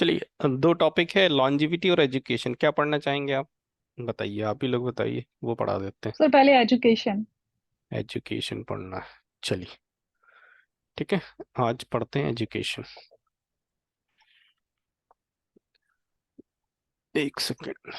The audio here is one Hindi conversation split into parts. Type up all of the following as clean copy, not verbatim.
चलिए, दो टॉपिक है, लॉन्जिविटी और एजुकेशन। क्या पढ़ना चाहेंगे आप? बताइए, आप ही लोग बताइए, वो पढ़ा देते हैं। सर पहले एजुकेशन। एजुकेशन पढ़ना है, चलिए ठीक है। आज पढ़ते हैं एजुकेशन। एक सेकेंड।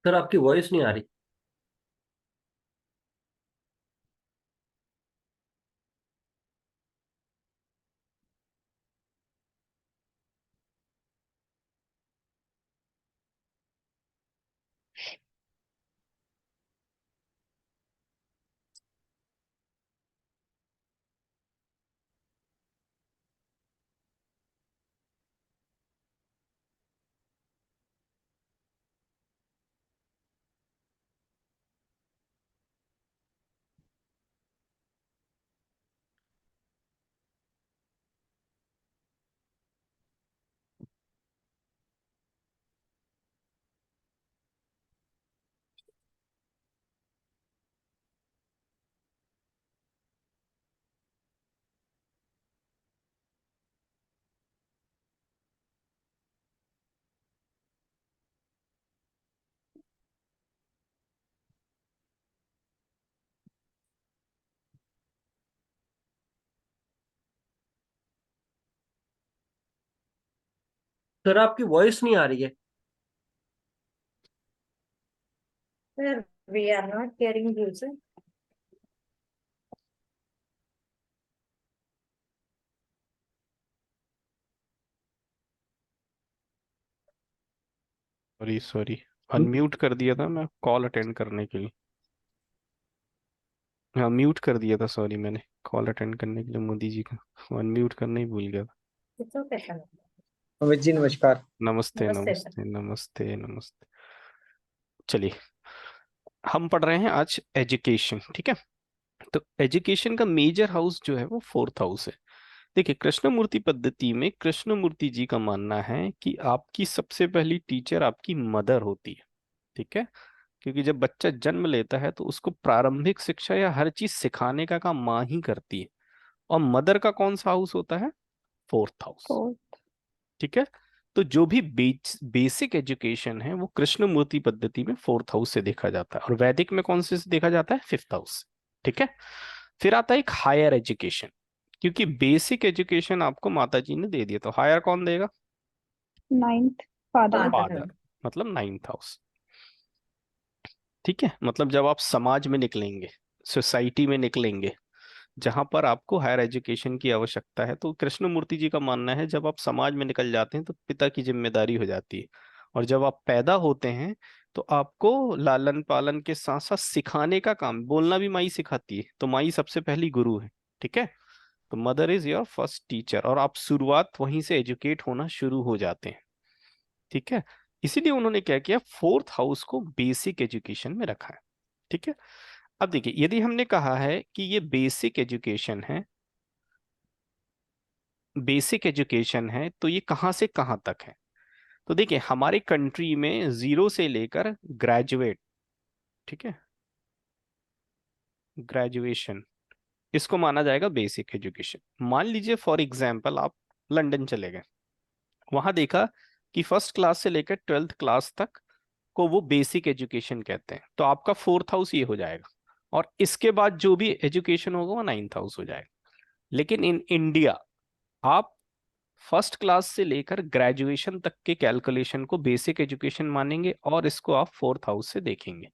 सर आपकी वॉइस नहीं आ रही। सर आपकी वॉइस नहीं आ रही है। Sir, we are not hearing you, sir. Sorry sorry, unmute कर दिया था मैं कॉल अटेंड करने के लिए। हाँ, म्यूट कर दिया था, सॉरी, मैंने कॉल अटेंड करने के लिए मोदी जी का अनम्यूट करना ही भूल गया था। It's okay, sir. Amit ji नमस्कार। नमस्ते नमस्ते सर। नमस्ते नमस्ते नमस्ते। चलिए, हम पढ़ रहे हैं आज एजुकेशन, ठीक है। तो एजुकेशन का मेजर हाउस जो है वो फोर्थ हाउस है। देखिए, कृष्णमूर्ति पद्धति में कृष्णमूर्ति जी का मानना है कि आपकी सबसे पहली टीचर आपकी मदर होती है, ठीक है। क्योंकि जब बच्चा जन्म लेता है तो उसको प्रारंभिक शिक्षा या हर चीज सिखाने का काम माँ ही करती है। और मदर का कौन सा हाउस होता है? Fourth house, fourth. ठीक है। तो जो भी बेसिक एजुकेशन है वो कृष्णमूर्ति पद्धति में फोर्थ हाउस से देखा जाता है, और वैदिक में कौन से से देखा जाता है? फिफ्थ हाउस, ठीक है। फिर आता है एक हायर एजुकेशन, क्योंकि बेसिक एजुकेशन आपको माता जी ने दे दिया, तो हायर कौन देगा? नाइन्थ। फादर। फादर, मतलब नाइन्थ हाउस, ठीक है। मतलब जब आप समाज में निकलेंगे, सोसाइटी में निकलेंगे, जहां पर आपको हायर एजुकेशन की आवश्यकता है, तो कृष्णमूर्ति जी का मानना है जब आप समाज में निकल जाते हैं तो पिता की जिम्मेदारी हो जाती है। और जब आप पैदा होते हैं तो आपको लालन पालन के साथ साथ सिखाने का काम, बोलना भी माई सिखाती है, तो माई सबसे पहली गुरु है, ठीक है। तो mother is your first teacher, और आप शुरुआत वहीं से एजुकेट होना शुरू हो जाते हैं, ठीक है। इसीलिए उन्होंने क्या किया, फोर्थ हाउस को बेसिक एजुकेशन में रखा है, ठीक है। अब देखिए, यदि हमने कहा है कि ये बेसिक एजुकेशन है, बेसिक एजुकेशन है, तो ये कहाँ से कहाँ तक है? तो देखिए, हमारे कंट्री में जीरो से लेकर ग्रेजुएट, ठीक है, ग्रेजुएशन, इसको माना जाएगा बेसिक एजुकेशन। मान लीजिए फॉर एग्जांपल आप लंदन चले गए, वहां देखा कि फर्स्ट क्लास से लेकर ट्वेल्थ क्लास तक को वो बेसिक एजुकेशन कहते हैं। तो आपका फोर्थ हाउस ये हो जाएगा, और इसके बाद जो भी एजुकेशन होगा वो नाइन्थ हाउस हो जाएगा। लेकिन इन इंडिया आप फर्स्ट क्लास से लेकर ग्रेजुएशन तक के कैलकुलेशन को बेसिक एजुकेशन मानेंगे, और इसको आप फोर्थ हाउस से देखेंगे।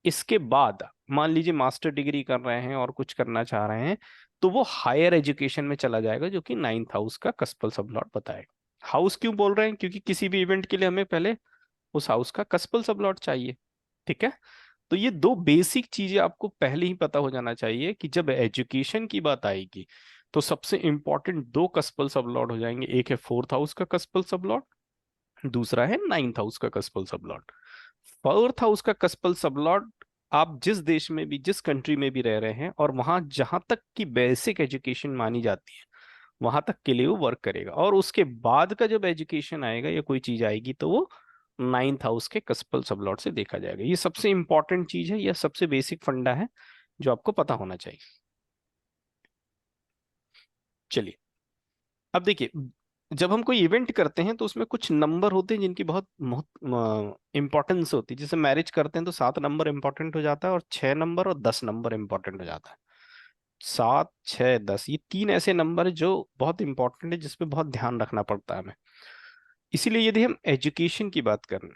इसके बाद मान लीजिए मास्टर डिग्री कर रहे हैं और कुछ करना चाह रहे हैं, तो वो हायर एजुकेशन में चला जाएगा, जो कि नाइन्थ हाउस का कस्पल सबलॉट बताएगा। हाउस क्यों बोल रहे हैं? क्योंकि किसी भी इवेंट के लिए हमें पहले उस हाउस का कस्पल सबलॉट चाहिए। ठीक है, तो ये दो बेसिक चीजें आपको पहले ही पता हो जाना चाहिए कि जब एजुकेशन की बात आएगी तो सबसे इंपॉर्टेंट दो कस्पल सबलॉट हो जाएंगे। एक है फोर्थ हाउस का कस्पल सबलॉट, दूसरा है नाइन्थ हाउस का कस्पल सबलॉट। फोर्थ हाउस का कस्पल सबलॉट आप जिस देश में भी, जिस कंट्री में भी रह रहे हैं, और वहां जहां तक की बेसिक एजुकेशन मानी जाती है वहां तक के लिए वो वर्क करेगा। और उसके बाद का जब एजुकेशन आएगा या कोई चीज आएगी तो वो नाइन्थ हाउस के कस्पल सबलॉट से देखा जाएगा। ये सबसे इंपॉर्टेंट चीज है, यह सबसे बेसिक फंडा है जो आपको पता होना चाहिए। चलिए, अब देखिए, जब हम कोई इवेंट करते हैं तो उसमें कुछ नंबर होते हैं जिनकी बहुत बहुत इंपॉर्टेंस होती है। जैसे मैरिज करते हैं तो 7 नंबर इंपॉर्टेंट हो जाता है, और 6 नंबर और 10 नंबर इंपॉर्टेंट हो जाता है। 7, 6, 10 ये 3 ऐसे नंबर है जो बहुत इंपॉर्टेंट है, जिसपे बहुत ध्यान रखना पड़ता है हमें। इसीलिए यदि हम एजुकेशन की बात करें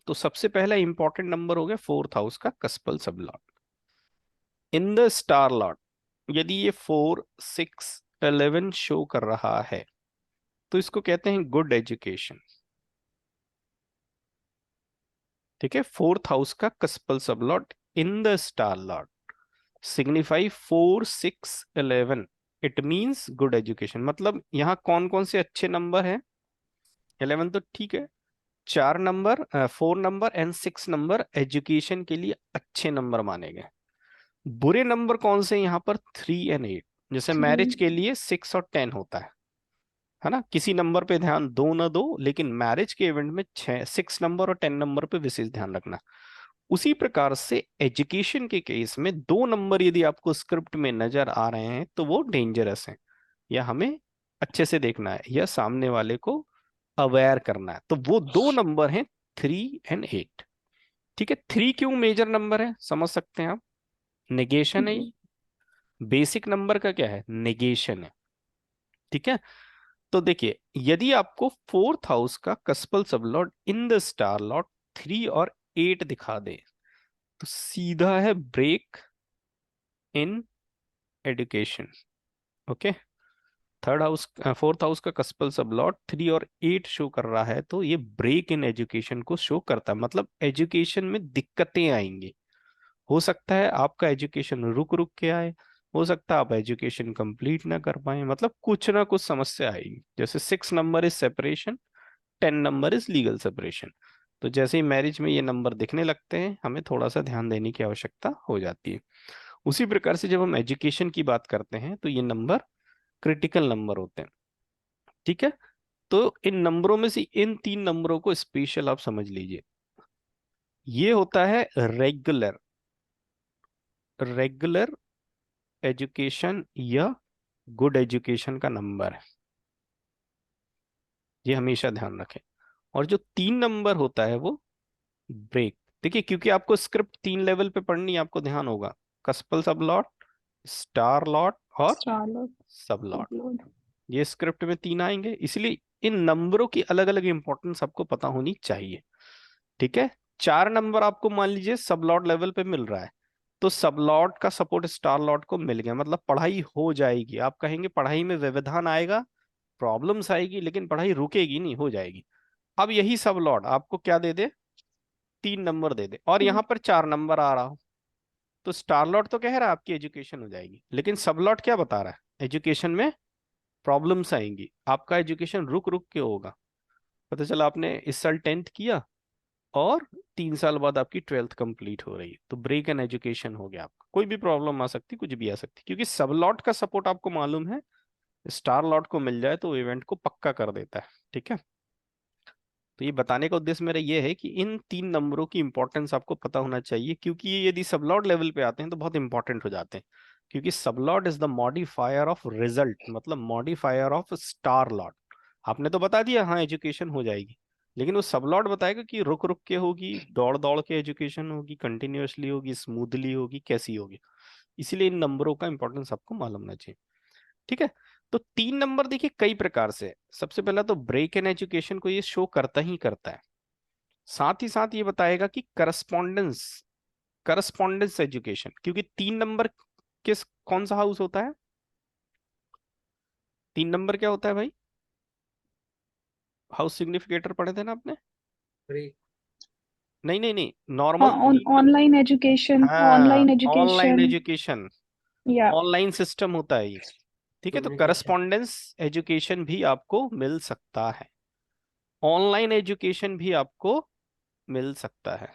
तो सबसे पहला इंपॉर्टेंट नंबर हो गया फोर्थ हाउस का cuspal sublord in the star lord. यदि ये 4, 6, 11 शो कर रहा है तो इसको कहते हैं गुड एजुकेशन। ठीक है, फोर्थ हाउस का cuspal sublord in the star lord signify 4, 6, 11, it means good education. मतलब यहाँ कौन कौन से अच्छे नंबर हैं? 11 तो ठीक है, 4 number, 4 number and 6 number education के लिए अच्छे नंबर माने गए। बुरे नंबर कौन से हैं यहाँ पर? 3 और 8। जैसे मैरिज के लिए 6 और 10 होता है ना? किसी नंबर पे ध्यान दो ना दो, लेकिन मैरिज के इवेंट में 6 नंबर और 10 नंबर पे विशेष ध्यान रखना। उसी प्रकार से एजुकेशन के केस में 2 नंबर यदि आपको स्क्रिप्ट में नजर आ रहे हैं तो वो डेंजरस हैं, या हमें अच्छे से देखना है, या सामने वाले को अवेयर करना है। तो वो 2 नंबर हैं 3 और 8। ठीक है, 3 क्यों मेजर नंबर है समझ सकते हैं आप? नेगेशन है। बेसिक नंबर का क्या है? नेगेशन है। ठीक है, तो देखिए, यदि आपको फोर्थ हाउस का cuspal sublord in the star lord 3 और 8 दिखा दे तो सीधा है break in education. Okay, fourth house का कस्पल सबलॉट 3 और 8 शो कर रहा है तो ये ब्रेक इन एजुकेशन को शो करता है। मतलब एजुकेशन में दिक्कतें आएंगी। हो सकता है आपका एजुकेशन रुक रुक के आए, हो सकता है आप एजुकेशन कंप्लीट ना कर पाए, मतलब कुछ ना कुछ समस्या आएगी। जैसे 6 number is separation, 10 number is legal separation. तो जैसे ही मैरिज में ये नंबर दिखने लगते हैं हमें थोड़ा सा ध्यान देने की आवश्यकता हो जाती है। उसी प्रकार से जब हम एजुकेशन की बात करते हैं तो ये नंबर क्रिटिकल नंबर होते हैं। ठीक है, तो इन नंबरों में से इन 3 नंबरों को स्पेशल आप समझ लीजिए। ये होता है रेगुलर रेगुलर एजुकेशन या गुड एजुकेशन का नंबर है, ये हमेशा ध्यान रखें। और जो 3 नंबर होता है वो ब्रेक। देखिए, क्योंकि आपको स्क्रिप्ट 3 लेवल पे पढ़नी है, आपको ध्यान होगा कस्पल सबलॉट, स्टार लॉट और स्टार सबलॉट। अपलोड। ये स्क्रिप्ट में 3 आएंगे, इसलिए इन नंबरों की अलग अलग इंपॉर्टेंस आपको पता होनी चाहिए। ठीक है, 4 नंबर आपको मान लीजिए सबलॉट लेवल पे मिल रहा है तो सबलॉट का सपोर्ट स्टार लॉट को मिल गया, मतलब पढ़ाई हो जाएगी। आप कहेंगे पढ़ाई में व्यवधान आएगा, प्रॉब्लम्स आएगी, लेकिन पढ़ाई रुकेगी नहीं, हो जाएगी। अब यही सबलॉट आपको क्या दे दे? 3 नंबर दे दे, और यहाँ पर 4 नंबर आ रहा हो, तो स्टार लॉट तो कह रहा है आपकी एजुकेशन हो जाएगी, लेकिन सबलॉट क्या बता रहा है? एजुकेशन में प्रॉब्लम्स आएंगी, आपका एजुकेशन रुक रुक के होगा। पता चला आपने इस साल 10th किया और 3 साल बाद आपकी 12th कंप्लीट हो रही है, तो ब्रेक इन एजुकेशन हो गया आपका। कोई भी प्रॉब्लम आ सकती, कुछ भी आ सकती, क्योंकि सब लॉट का सपोर्ट आपको मालूम है, स्टार लॉट को मिल जाए तो इवेंट को पक्का कर देता है। ठीक है, तो ये बताने का उद्देश्य मेरा ये है कि इन 3 नंबरों की इंपॉर्टेंस आपको पता होना चाहिए, क्योंकि ये यदि सबलॉट लेवल पे आते हैं तो बहुत इंपॉर्टेंट हो जाते हैं। क्योंकि sublord is the modifier of result, मतलब मॉडिफायर ऑफ स्टार लॉट। आपने तो बता दिया हाँ एजुकेशन हो जाएगी, लेकिन वो सबलॉट बताएगा कि रुक रुक के होगी, दौड़ दौड़ के एजुकेशन होगी, कंटिन्यूअसली होगी, स्मूथली होगी, कैसी होगी। इसीलिए इन नंबरों का इंपॉर्टेंस आपको मालूम होना चाहिए। ठीक है। तो 3 नंबर देखिए कई प्रकार से। सबसे पहला तो ब्रेक इन एजुकेशन को ये शो करता ही करता है। साथ ही साथ ये बताएगा कि करस्पॉन्डेंस, करस्पॉन्डेंस एजुकेशन, क्योंकि 3 नंबर किस कौन सा हाउस होता है? 3 नंबर क्या होता है भाई? हाउस सिग्निफिकेटर पढ़े थे ना आपने? ब्रेक। नहीं नहीं नहीं, हाँ, नॉर्मल ऑनलाइन एजुकेशन, हाँ, ऑनलाइन ऑनलाइन एजुकेशन एजुकेशन, या ऑनलाइन सिस्टम होता है ये। ठीक है। तो कम्युनिकेशन। करस्पॉन्डेंस एजुकेशन भी आपको मिल सकता है, ऑनलाइन एजुकेशन भी आपको मिल सकता है।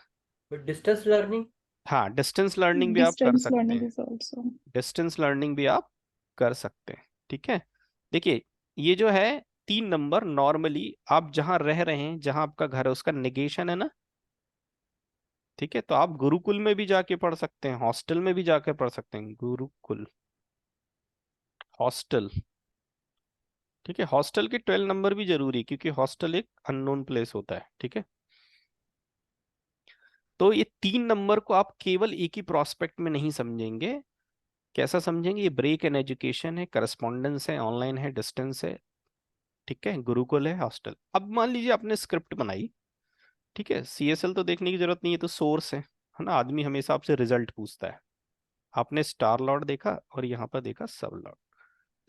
Distance learning. हाँ, डिस्टेंस लर्निंग भी आप कर डिस्टेंस सकते लर्निंग हैं, इज आल्सो। डिस्टेंस लर्निंग भी आप कर सकते हैं। ठीक है। देखिए ये जो है 3 नंबर, नॉर्मली आप जहां रह रहे हैं, जहां आपका घर है, उसका नेगेशन है ना। ठीक है। तो आप गुरुकुल में भी जाके पढ़ सकते हैं, हॉस्टल में भी जाके पढ़ सकते हैं। गुरुकुल, हॉस्टल। ठीक है। हॉस्टल के 12 नंबर भी जरूरी है, क्योंकि हॉस्टल एक अननोन प्लेस होता है। ठीक है। तो ये 3 नंबर को आप केवल एक ही प्रोस्पेक्ट में नहीं समझेंगे। कैसा समझेंगे? ये ब्रेक इन एजुकेशन है, करस्पॉन्डेंस है, ऑनलाइन है, डिस्टेंस है, ठीक है, गुरुकुल है, हॉस्टल। अब मान लीजिए आपने स्क्रिप्ट बनाई। ठीक है। सीएसएल तो देखने की जरूरत नहीं है, तो सोर्स है ना। आदमी हमेशा आपसे रिजल्ट पूछता है। आपने स्टार लॉट देखा और यहाँ पर देखा सब लॉट।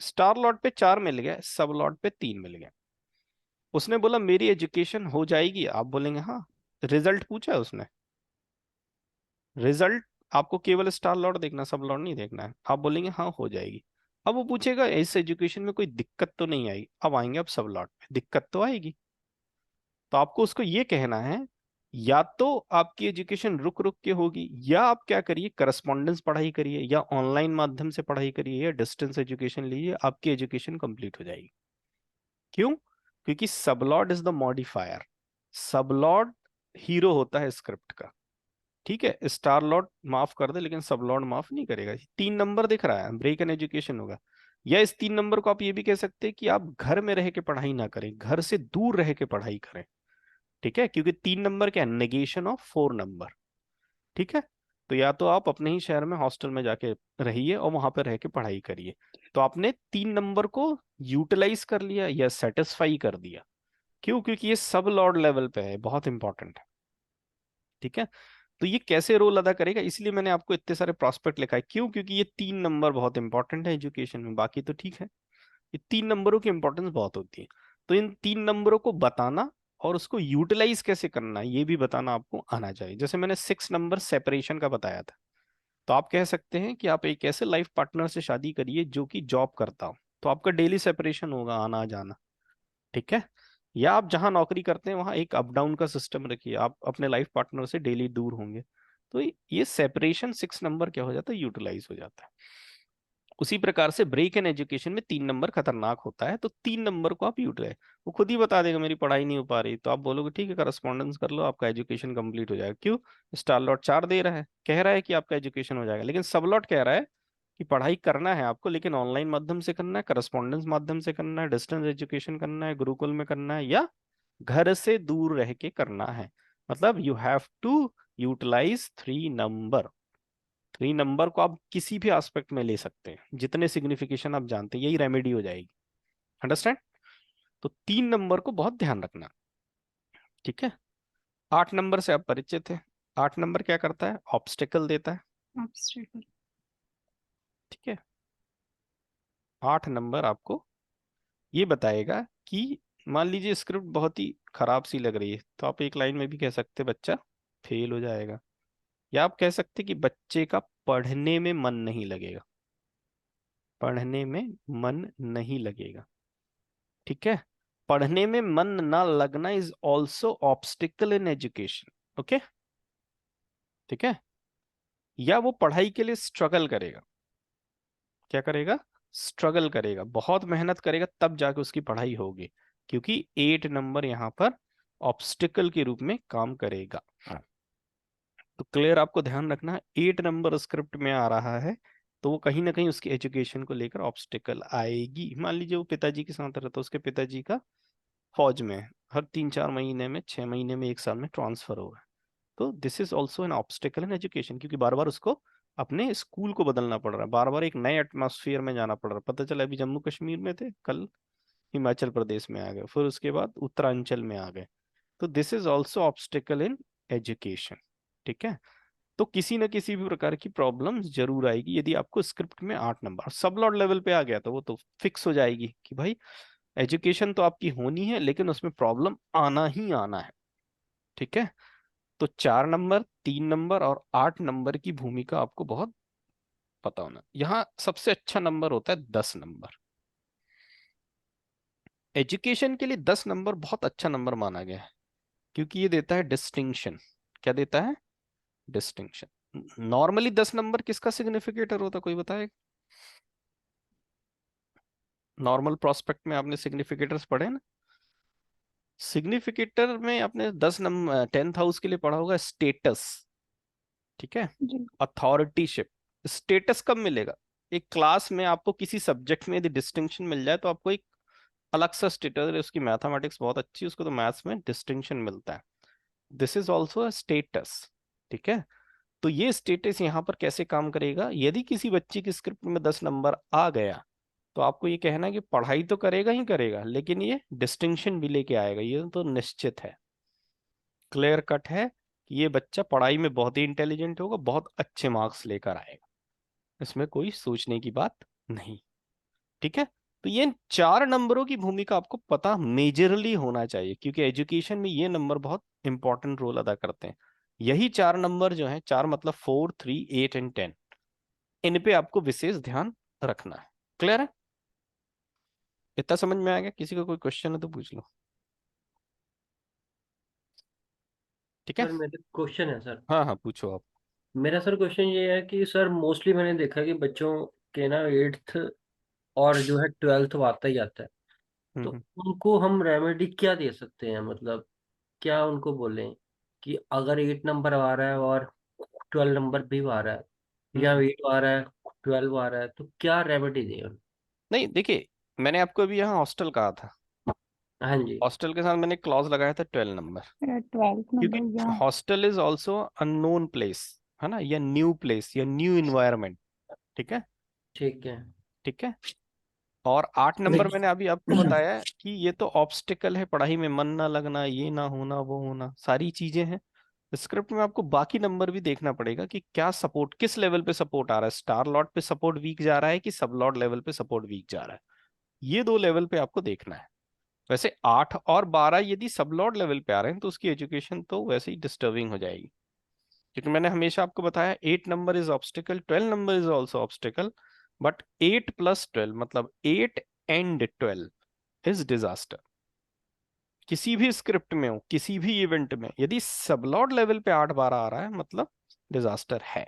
स्टार लॉट पे 4 मिल गए, सब लॉट पे 3 मिल गए। उसने बोला मेरी एजुकेशन हो जाएगी, आप बोलेंगे हाँ। रिजल्ट पूछा है उसने, रिजल्ट आपको केवल स्टार लॉट देखना, सब लॉट नहीं देखना है। आप बोलेंगे हाँ हो जाएगी। अब वो पूछेगा इस एजुकेशन में कोई दिक्कत तो नहीं आई, अब आएंगे अब सब लॉट में, दिक्कत तो आएगी। तो आपको उसको ये कहना है, या तो आपकी एजुकेशन रुक रुक के होगी, या आप क्या करिए, करस्पॉन्डेंस पढ़ाई करिए, या ऑनलाइन माध्यम से पढ़ाई करिए, या डिस्टेंस एजुकेशन लीजिए, आपकी एजुकेशन कंप्लीट हो जाएगी। क्यों? क्योंकि sublord is the modifier, sublord hero होता है स्क्रिप्ट का। ठीक है। स्टार लॉर्ड माफ कर दे, लेकिन सब लॉर्ड माफ नहीं करेगा। 3 नंबर दिख रहा है, ब्रेक एन एजुकेशन होगा। या इस 3 नंबर को आप ये भी कह सकते हैं कि आप घर में रह के पढ़ाई ना करें, घर से दूर रह के पढ़ाई करें। ठीक है। क्योंकि 3 नंबर क्या है? Negation of 4 number. ठीक है। तो या तो आप अपने ही शहर में हॉस्टल में जाके रहिए और वहां पर रह के पढ़ाई करिए। तो आपने 3 नंबर को यूटिलाइज कर लिया या सेटिस्फाई कर दिया। क्यों? क्योंकि ये सब लॉर्ड लेवल पे है, बहुत इंपॉर्टेंट है। ठीक है। तो ये कैसे रोल अदा करेगा, इसलिए मैंने आपको इतने सारे प्रोस्पेक्ट लिखा है। क्यों? क्योंकि ये 3 नंबर बहुत इंपॉर्टेंट है एजुकेशन में, बाकी तो ठीक है। ये 3 नंबरों की इंपॉर्टेंस बहुत होती है। तो इन 3 नंबरों को बताना और उसको यूटिलाइज कैसे करना, ये भी बताना आपको आना चाहिए। जैसे मैंने 6 नंबर सेपरेशन का बताया था, तो आप कह सकते हैं कि आप एक ऐसे लाइफ पार्टनर से शादी करिए जो कि जॉब करता हो, तो आपका डेली सेपरेशन होगा, आना जाना। ठीक है। या आप जहां नौकरी करते हैं वहां एक अप डाउन का सिस्टम रखिए, आप अपने लाइफ पार्टनर से डेली दूर होंगे। तो ये सेपरेशन 6 नंबर क्या हो जाता है? यूटिलाइज हो जाता है। उसी प्रकार से ब्रेक इन एजुकेशन में 3 नंबर खतरनाक होता है। तो 3 नंबर को आप यूटिलाइज, वो खुद ही बता देगा मेरी पढ़ाई नहीं हो पा रही, तो आप बोलोगे ठीक है करस्पॉन्डेंस कर लो, आपका एजुकेशन कंप्लीट हो जाएगा। क्यों? स्टार लॉट 4 दे रहा है, कह रहा है कि आपका एजुकेशन हो जाएगा। लेकिन सब लॉट कह रहा है कि पढ़ाई करना है आपको, लेकिन ऑनलाइन माध्यम से करना है, करस्पॉन्डेंस माध्यम से करना है, डिस्टेंस एजुकेशन करना है, गुरुकुल में करना है, या घर से दूर रह के करना है। मतलब you have to utilise 3 number. 3 number को आप किसी भी एस्पेक्ट में ले सकते हैं, जितने सिग्निफिकेशन आप जानते हैं, यही रेमेडी हो जाएगी। अंडरस्टैंड? तो 3 नंबर को बहुत ध्यान रखना। ठीक है। 8 नंबर से आप परिचित है। 8 नंबर क्या करता है? ऑब्स्टेकल देता है। ऑब्स्टेकल। ठीक है। 8 नंबर आपको ये बताएगा कि मान लीजिए स्क्रिप्ट बहुत ही खराब सी लग रही है, तो आप एक लाइन में भी कह सकते हैं बच्चा फेल हो जाएगा। या आप कह सकते हैं कि बच्चे का पढ़ने में मन नहीं लगेगा, पढ़ने में मन नहीं लगेगा। ठीक है। पढ़ने में मन ना लगना is also obstacle in education. Okay. ठीक है। या वो पढ़ाई के लिए स्ट्रगल करेगा। क्या करेगा? स्ट्रगल करेगा, बहुत मेहनत करेगा, तब जाके उसकी पढ़ाई होगी। क्योंकि 8 नंबर यहाँ पर ऑब्स्टिकल के रूप में काम करेगा। तो क्लियर, आपको ध्यान रखना है 8 नंबर स्क्रिप्ट में आ रहा है, तो वो कहीं ना कहीं उसकी एजुकेशन को लेकर ऑब्स्टिकल आएगी। मान लीजिए वो पिताजी के साथ रहता, उसके पिताजी का फौज में हर 3-4 महीने में, 6 महीने में, 1 साल में ट्रांसफर होगा। तो this is also an obstacle in education, क्योंकि बार बार उसको अपने स्कूल को बदलना पड़ रहा है, बार बार एक नए एटमॉस्फेयर में जाना पड़ रहा है। पता चला अभी जम्मू कश्मीर में थे, कल हिमाचल प्रदेश में आ गए, फिर उसके बाद उत्तरांचल में आ गए। तो this is also obstacle in education. ठीक है, तो किसी न किसी भी प्रकार की प्रॉब्लम जरूर आएगी। यदि आपको स्क्रिप्ट में 8 नंबर सब लॉर्ड लेवल पे आ गया तो वो तो फिक्स हो जाएगी कि भाई एजुकेशन तो आपकी होनी है, लेकिन उसमें प्रॉब्लम आना ही आना है। ठीक है, तो 4 नंबर, 3 नंबर और 8 नंबर की भूमिका आपको बहुत पता होना। यहाँ सबसे अच्छा नंबर होता है 10 नंबर। एजुकेशन के लिए 10 नंबर बहुत अच्छा नंबर माना गया है, क्योंकि ये देता है डिस्टिंक्शन। क्या देता है? डिस्टिंक्शन। नॉर्मली 10 नंबर किसका सिग्निफिकेटर होता है, कोई बताएगा? नॉर्मल प्रोस्पेक्ट में आपने सिग्निफिकेटर्स पढ़े ना? सिग्निफिकेटर में आपने 10 नंबर 10th हाउस के लिए पढ़ा होगा स्टेटस। ठीक है, जी। अथॉरिटीशिप। स्टेटस कब मिलेगा? एक क्लास में आपको किसी सब्जेक्ट में यदि डिस्टिंक्शन मिल जाए तो आपको एक अलग सा स्टेटस है। उसकी मैथमेटिक्स बहुत अच्छी है, उसको तो मैथ्स में डिस्टिंक्शन मिलता है। This is also a status. ठीक है, तो ये स्टेटस यहाँ पर कैसे काम करेगा? यदि किसी बच्चे की स्क्रिप्ट में 10 नंबर आ गया तो आपको ये कहना है कि पढ़ाई तो करेगा ही करेगा, लेकिन ये डिस्टिंक्शन भी लेके आएगा, ये तो निश्चित है, क्लियर कट है कि ये बच्चा पढ़ाई में बहुत ही इंटेलिजेंट होगा, बहुत अच्छे मार्क्स लेकर आएगा। इसमें कोई सोचने की बात नहीं। ठीक है, तो ये 4 नंबरों की भूमिका आपको पता मेजरली होना चाहिए, क्योंकि एजुकेशन में ये नंबर बहुत इंपॉर्टेंट रोल अदा करते हैं। यही 4 नंबर जो हैं, 4 मतलब 4, 3, 8 एंड 10, इन पे आपको विशेष ध्यान रखना है। क्लियर है? इतना समझ में आ गया? किसी का कोई क्वेश्चन है तो पूछ लो। ठीक है, सर मेरा क्वेश्चन है सर। हाँ हाँ पूछो आप। मेरा सर क्वेश्चन ये है कि सर मोस्टली मैंने देखा कि बच्चों के ना 8th और जो है 12th आता ही आता है, तो हम्म। उनको हम रेमेडी क्या दे सकते हैं? मतलब क्या उनको बोलें कि अगर 8 नंबर आ रहा है और 12 नंबर भी आ रहा है, या हम्म। 8 आ रहा है 12 आ रहा है, तो क्या रेमेडी दें? नहीं देखिए, मैंने आपको अभी यहाँ हॉस्टल कहा था, हाँ जी। हॉस्टल के साथ मैंने क्लॉज लगाया था 12 नंबर, 12th क्योंकि नंबर या hostel is also unknown place, है ना, या न्यू प्लेस या न्यू इन्वायरमेंट। ठीक है। ठीक है। ठीक है, और 8 नंबर मैंने अभी आपको लेकिन बताया है कि ये तो ऑब्स्टिकल है, पढ़ाई में मन ना लगना, ये ना होना, वो होना, सारी चीजें हैं। स्क्रिप्ट में आपको बाकी नंबर भी देखना पड़ेगा कि क्या सपोर्ट, किस लेवल पे सपोर्ट आ रहा है, स्टार लॉर्ड पे सपोर्ट वीक जा रहा है कि सब लॉर्ड लेवल पे सपोर्ट वीक जा रहा है। ये 2 लेवल पे आपको देखना है। वैसे 8 और 12 यदि सब लॉर्ड लेवल पे आ रहे हैं तो उसकी एजुकेशन तो वैसे ही डिस्टर्बिंग हो जाएगी, क्योंकि मैंने हमेशा आपको बताया 8 number is obstacle, 12 number is also obstacle, but 8 + 12 मतलब 8 and 12 इज डिजास्टर। किसी भी स्क्रिप्ट में हो, किसी भी इवेंट में, यदि सबलॉर्ड लेवल पे 8-12 आ रहा है मतलब डिजास्टर है।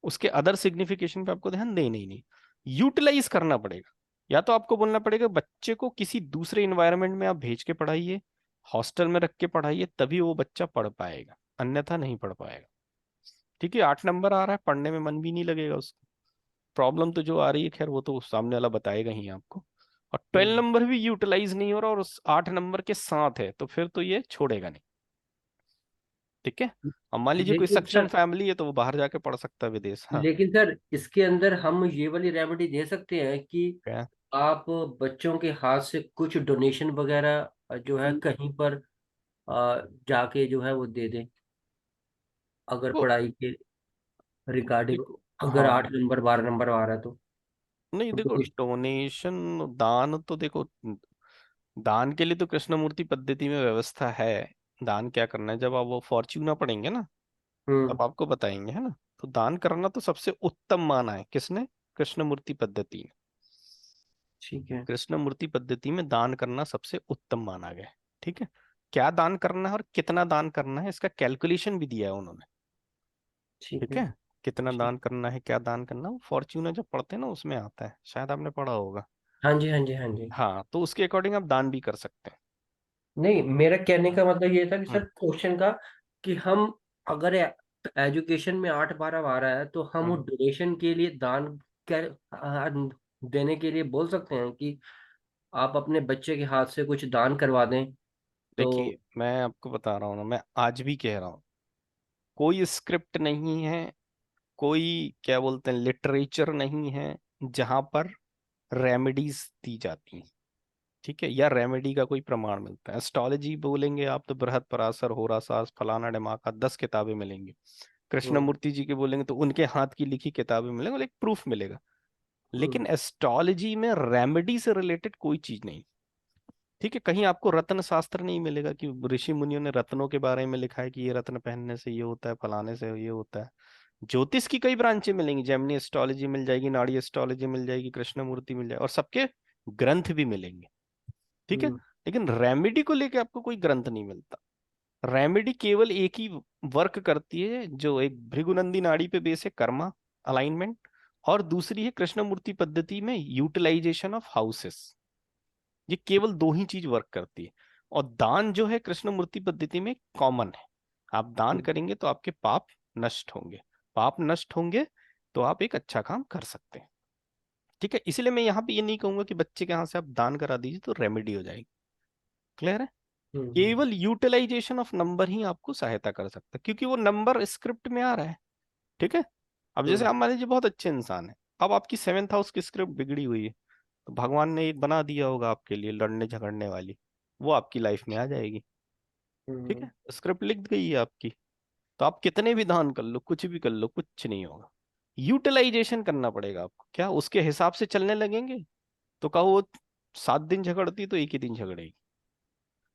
उसके अदर सिग्निफिकेशन पे आपको ध्यान देना ही नहीं, यूटिलाइज करना पड़ेगा। या तो आपको बोलना पड़ेगा बच्चे को किसी दूसरे इन्वायरमेंट में आप भेज के पढ़ाइए, हॉस्टल में रख के पढ़ाइए, तभी वो बच्चा पढ़ पाएगा, अन्यथा नहीं पढ़ पाएगा। ठीक है, 8 नंबर आ रहा है, पढ़ने में मन भी नहीं लगेगा उसको। प्रॉब्लम तो जो आ रही है खैर वो तो सामने वाला बताएगा ही आपको। और 12 नंबर भी यूटिलाइज नहीं हो रहा और उस 8 नंबर के साथ है, तो फिर तो ये छोड़ेगा नहीं। ठीक है, अब मान लीजिए कोई लेकिन सक्षम सर फैमिली है तो वो बाहर जाके पढ़ सकता है विदेश। हाँ, लेकिन सर इसके अंदर हम ये वाली रेमेडी दे सकते हैं कि क्या? आप बच्चों के हाथ से कुछ डोनेशन वगैरह जो है कहीं पर जाके जो है वो दे दें, अगर तो पढ़ाई के रिगार्डिंग, देखो, अगर हाँ, 8 नंबर 12 नंबर आ रहा है तो नहीं देखो, डोनेशन। डोनेशन, दान तो देखो, दान के लिए तो कृष्णमूर्ति पद्धति में व्यवस्था है। दान क्या करना है, जब आप वो फॉर्च्यूना पढ़ेंगे ना हम्म। तब आपको बताएंगे, है ना। तो दान करना तो सबसे उत्तम माना है किसने? कृष्णमूर्ति पद्धति में। ठीक है। कृष्णमूर्ति पद्धति में दान करना सबसे उत्तम माना गया है। ठीक है, क्या दान करना है और कितना दान करना है इसका कैलकुलेशन भी दिया है उन्होंने। ठीक ठीक है। है, कितना ठीक। दान करना है, क्या दान करना है, वो फॉर्च्यूनर जब पढ़ते हैं ना उसमें आता है, शायद आपने पढ़ा होगा। हाँ जी, हाँ जी, हाँ जी। हाँ, तो उसके अकॉर्डिंग आप दान भी कर सकते हैं। नहीं, मेरा कहने का मतलब ये था कि हम्म। सर क्वेश्चन का कि हम अगर एजुकेशन में 8 12 आ रहा है तो हम हम्म। डोनेशन के लिए दान कर देने के लिए बोल सकते हैं कि आप अपने बच्चे के हाथ से कुछ दान करवा दें, तो देखिए मैं आपको बता रहा हूँ ना, मैं आज भी कह रहा हूँ, कोई स्क्रिप्ट नहीं है, कोई क्या बोलते हैं लिटरेचर नहीं है जहां पर रेमेडीज दी जाती हैं, ठीक है, या रेमेडी का कोई प्रमाण मिलता है। एस्ट्रोलॉजी बोलेंगे आप तो बृहद पराशर, होरासास, फलाना ढिमाका 10 किताबें मिलेंगी। कृष्णमूर्ति जी के बोलेंगे तो उनके हाथ की लिखी किताबें मिलेंगी और एक प्रूफ मिलेगा। लेकिन एस्ट्रोलॉजी में रेमेडी से रिलेटेड कोई चीज नहीं, ठीक है। कहीं आपको रत्न शास्त्र नहीं मिलेगा कि ऋषि मुनियों ने रत्नों के बारे में लिखा है कि ये रत्न पहनने से ये होता है, फलाने से ये होता है। ज्योतिष की कई ब्रांचें मिलेंगी, जेमिनी एस्ट्रोलॉजी मिल जाएगी, नाड़ी एस्ट्रोलॉजी मिल जाएगी, कृष्णमूर्ति मिल जाएगा, और सबके ग्रंथ भी मिलेंगे, ठीक है। लेकिन रेमेडी को लेके आपको कोई ग्रंथ नहीं मिलता। रेमेडी केवल एक ही वर्क करती है, जो एक भृगुनंदी नाड़ी पे बेस है, कर्मा अलाइनमेंट, और दूसरी है कृष्णमूर्ति पद्धति में यूटिलाइजेशन ऑफ हाउसेस। ये केवल दो ही चीज वर्क करती है। और दान जो है कृष्णमूर्ति पद्धति में कॉमन है। आप दान करेंगे तो आपके पाप नष्ट होंगे, पाप नष्ट होंगे तो आप एक अच्छा काम कर सकते हैं, ठीक है। इसलिए मैं यहाँ पे ये नहीं कहूंगा कि बच्चे के यहाँ से आप दान करा दीजिए तो रेमेडी हो जाएगी। क्लियर है? केवल यूटिलाइजेशन ऑफ नंबर ही आपको सहायता कर सकता है, क्योंकि वो नंबर स्क्रिप्ट में आ रहा है, ठीक है। अब जैसे आप मान लीजिए बहुत अच्छे इंसान है, अब आपकी 7th हाउस की स्क्रिप्ट बिगड़ी हुई है, तो भगवान ने एक बना दिया होगा आपके लिए लड़ने झगड़ने वाली, वो आपकी लाइफ में आ जाएगी, ठीक है। स्क्रिप्ट लिख गई है आपकी, तो आप कितने भी दान कर लो, कुछ भी कर लो, कुछ नहीं होगा। यूटिलाइजेशन करना पड़ेगा आपको। क्या उसके हिसाब से चलने लगेंगे तो कहो वो 7 दिन झगड़ती तो एक ही दिन झगड़ेगी।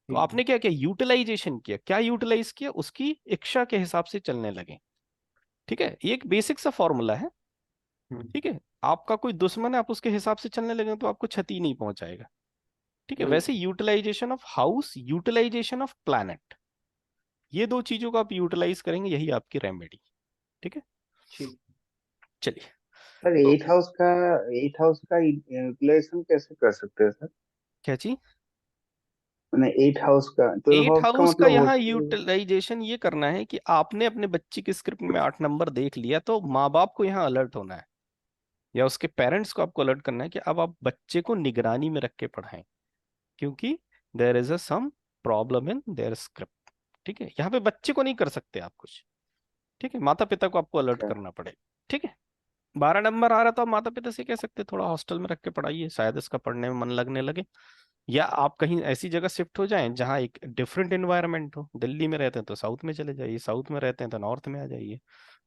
तो आपने क्या किया, यूटिलाइजेशन किया। क्या यूटिलाइज किया? उसकी इच्छा के हिसाब से चलने लगे, ठीक है। ये एक बेसिक सा फॉर्मूला है, ठीक है। आपका कोई दुश्मन है, आप उसके हिसाब से चलने लगे तो आपको क्षति नहीं पहुंचाएगा, ठीक है। वैसे utilisation of house, utilisation of planet, ये दो चीजों को आप यूटिलाइज करेंगे, यही आपकी रेमेडी, ठीक है। चलिए, सर तो 8 हाउस का यूटिलाइजेशन कैसे कर सकते हैं सर? क्या चीज? मैंने 8 हाउस का, 12 8 हाउस का हाउस का मतलब यहाँ होता है। यूटिलाइजेशन ये करना है कि आपने अपने बच्चे की स्क्रिप्ट में 8 नंबर देख लिया, तो माँ बाप को यहाँ अलर्ट होना है, या उसके पेरेंट्स को आपको अलर्ट करना है कि अब आप बच्चे को निगरानी में रख के पढ़ाएं, क्योंकि there is a some problem in their script, ठीक है। यहाँ पे बच्चे को नहीं कर सकते आप कुछ, ठीक है। माता पिता को आपको अलर्ट अच्छा, करना पड़ेगा, ठीक है। 12 नंबर आ रहा तो आप माता पिता से कह सकते हैं थोड़ा हॉस्टल में रख के पढ़ाइए, शायद इसका पढ़ने में मन लगने लगे। या आप कहीं ऐसी जगह शिफ्ट हो जाएं जहाँ एक डिफरेंट एनवायरनमेंट हो। दिल्ली में रहते हैं तो साउथ में चले जाइए, साउथ में रहते हैं तो नॉर्थ में आ जाइए,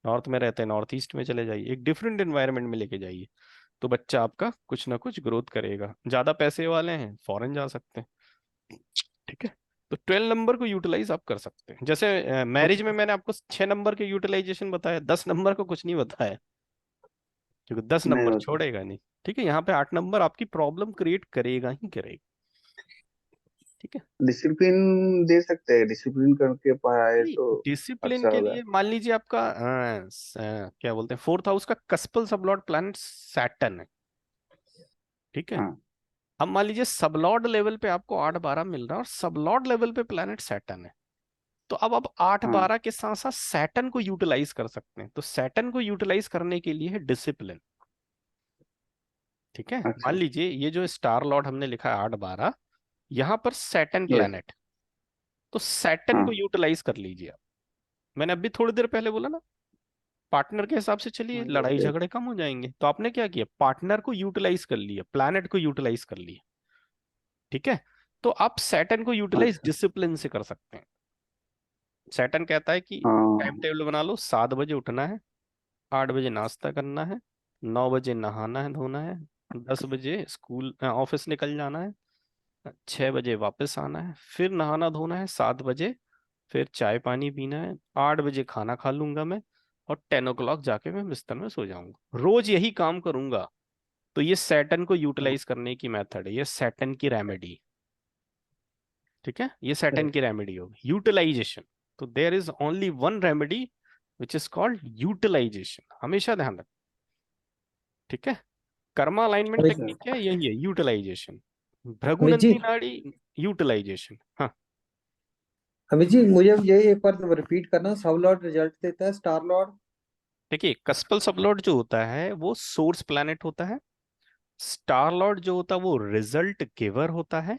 नॉर्थ में रहते हैं नॉर्थ ईस्ट में चले जाइए, एक डिफरेंट एनवायरनमेंट में लेके जाइए, तो बच्चा आपका कुछ ना कुछ ग्रोथ करेगा। ज्यादा पैसे वाले हैं फॉरेन जा सकते हैं, ठीक है। तो 12 नंबर को यूटिलाइज आप कर सकते हैं। जैसे मैरिज में मैंने आपको 6 नंबर के यूटिलाइजेशन बताया, 10 नंबर को कुछ नहीं बताया, क्योंकि 10 नहीं नंबर होता। छोड़ेगा नहीं, ठीक है। यहाँ पे 8 नंबर आपकी प्रॉब्लम क्रिएट करेगा ही करेगा, ठीक है। डिसिप्लिन दे सकते हैं, डिसिप्लिन करके पढ़ाए तो डिसिप्लिन अच्छा के होगा। लिए मान लीजिए आपका क्या बोलते हैं 4th हाउस का कस्पल सबलॉर्ड प्लैनेट सैटर्न है, ठीक है। हाँ अब मान लीजिए सबलॉर्ड लेवल पे आपको 8-12 मिल रहा है और सबलॉर्ड लेवल पे प्लैनेट सैटर्न है, तो अब आप आठ हाँ। बारह के साथ साथ सैटर्न को यूटिलाइज कर सकते हैं। तो सैटर्न को यूटिलाइज करने के लिए है डिसिप्लिन, ठीक है। मान अच्छा। लीजिए ये जो स्टार लॉर्ड हमने लिखा है 8-12, यहाँ पर सैटर्न यस। प्लैनेट, तो सैटर्न को हाँ यूटिलाइज कर लीजिए आप। मैंने अभी थोड़ी देर पहले बोला ना, पार्टनर के हिसाब से चलिए, लड़ाई यस। झगड़े कम हो जाएंगे। तो आपने क्या किया, पार्टनर को यूटिलाइज कर लिया, प्लैनेट को यूटिलाइज कर लिया, ठीक है। तो आप सैटर्न को यूटिलाइज अच्छा। डिसिप्लिन से कर सकते हैं। सैटर्न कहता है कि टाइम हाँ टेबल बना लो, 7 बजे उठना है, 8 बजे नाश्ता करना है, 9 बजे नहाना है धोना है, 10 बजे स्कूल ऑफिस निकल जाना है, 6 बजे वापस आना है, फिर नहाना धोना है, 7 बजे फिर चाय पानी पीना है, 8 बजे खाना खा लूंगा मैं, और 10 o'clock जाके मैं बिस्तर में सो जाऊंगा। रोज यही काम करूंगा। तो ये सैटर्न को यूटिलाइज करने की मेथड है, ये सैटर्न की रेमेडी, ठीक है। ये सैटर्न की रेमेडी होगी यूटिलाइजेशन। तो there is only one remedy which is called utilisation, हमेशा ध्यान रखें, ठीक है। कर्मा अलाइनमेंट अमित टेक्निक क्या है, यही है यूटिलाइजेशन। अमित जी भृगुनंदी नाड़ी यूटिलाइजेशन, हाँ। अमित जी मुझे ये एक बार रिपीट करना, सब लॉर्ड रिजल्ट देता है, स्टार लॉर्ड। देखिए कस्पल सबलॉर्ड जो होता है वो सोर्स प्लैनेट होता है, स्टार लॉर्ड जो होता है वो रिजल्ट गिवर होता है,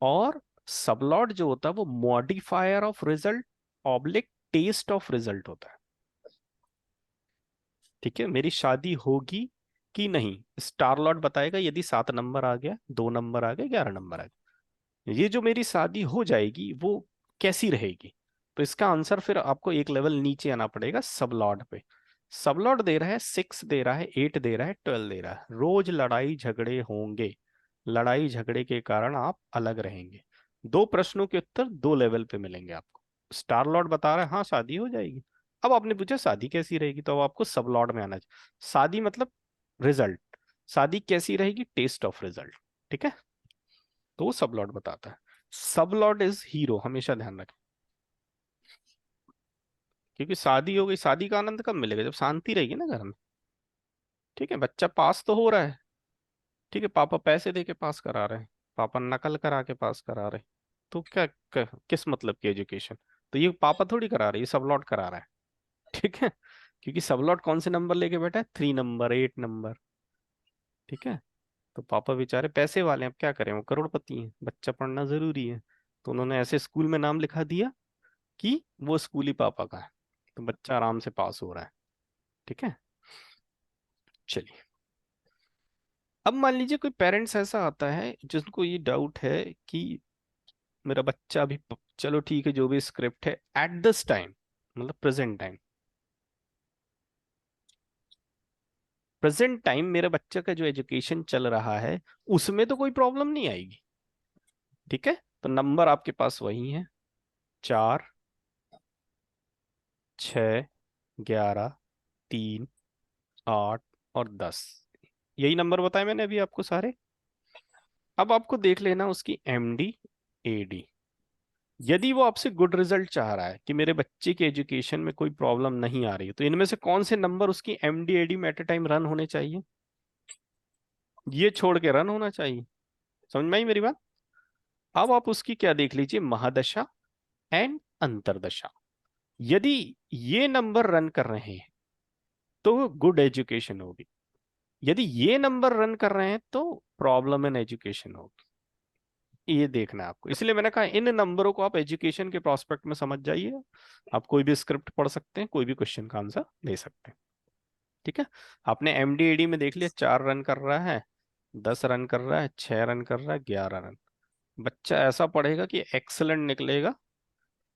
और सबलॉट जो होता है वो modifier of result oblique test of result होता है। ठीक है, मेरी शादी होगी कि नहीं, स्टार लॉट बताएगा यदि 7 नंबर आ गया, 2 नंबर आ गया, 11 नंबर आ गया। ये जो मेरी शादी हो जाएगी वो कैसी रहेगी, तो इसका आंसर फिर आपको एक लेवल नीचे आना पड़ेगा सबलॉट पे। सबलॉट दे रहा है 6 दे रहा है, 8 दे रहा है, 12 दे रहा है। रोज लड़ाई झगड़े होंगे, लड़ाई झगड़े के कारण आप अलग रहेंगे। 2 प्रश्नों के उत्तर 2 लेवल पे मिलेंगे आपको। स्टार लॉट बता रहा है हाँ शादी हो जाएगी। अब आपने पूछा शादी कैसी रहेगी, तो अब आपको सब लॉट में आना चाहिए। शादी मतलब रिजल्ट, शादी कैसी रहेगी, टेस्ट ऑफ रिजल्ट। ठीक है, तो वो सब लॉट बताता है। सब लॉट इज हीरो, हमेशा ध्यान रखें, क्योंकि शादी हो गई, शादी का आनंद कब मिलेगा, जब शांति रहेगी ना घर में। ठीक है, बच्चा पास तो हो रहा है, ठीक है, पापा पैसे दे के पास करा रहे हैं, पापा नकल करा के पास करा रहे हैं, तो किस मतलब की एजुकेशन, तो ये पापा थोड़ी करा रहे हैं, ये सब लॉट करा रहा है। ठीक है, क्योंकि सब लॉट कौन से नंबर लेके बैठा है, 3 नंबर, 8 नंबर। ठीक है, तो पापा बेचारे पैसे वाले हैं, अब क्या करें, वो करोड़पति हैं, बच्चा पढ़ना जरूरी है, तो उन्होंने ऐसे स्कूल में नाम लिखा दिया कि वो स्कूल ही पापा का है, तो बच्चा आराम से पास हो रहा है। ठीक है, चलिए, अब मान लीजिए कोई पेरेंट्स ऐसा आता है जिसको ये डाउट है कि मेरा बच्चा अभी चलो ठीक है जो भी स्क्रिप्ट है एट दिस टाइम, मतलब प्रेजेंट टाइम मेरे बच्चे का जो एजुकेशन चल रहा है उसमें तो कोई प्रॉब्लम नहीं आएगी। ठीक है, तो नंबर आपके पास वही है, 4, 6, 11, 3, 8 और 10, यही नंबर बताए मैंने अभी आपको सारे। अब आपको देख लेना उसकी एमडी एडी, यदि वो आपसे गुड रिजल्ट चाह रहा है कि मेरे बच्चे के एजुकेशन में कोई प्रॉब्लम नहीं आ रही है, तो इनमें से कौन से नंबर उसकी एमडी एडी में एट ए टाइम रन होने चाहिए, ये छोड़ के रन होना चाहिए। समझ में आई मेरी बात। अब आप उसकी क्या देख लीजिए, महादशा एंड अंतरदशा, यदि ये नंबर रन कर रहे हैं तो गुड एजुकेशन होगी, यदि ये नंबर रन कर रहे हैं तो प्रॉब्लम इन एजुकेशन होगी। ये देखना है आपको, इसलिए मैंने कहा इन नंबरों को आप एजुकेशन के प्रोस्पेक्ट में समझ जाइए। आप कोई भी स्क्रिप्ट पढ़ सकते हैं, कोई भी क्वेश्चन का आंसर दे सकते हैं। ठीक है, आपने एमडीएडी में देख लिया, 4 रन कर रहा है, 10 रन कर रहा है, 6 रन कर रहा है, 11 रन। बच्चा ऐसा पढ़ेगा कि एक्सेलेंट निकलेगा।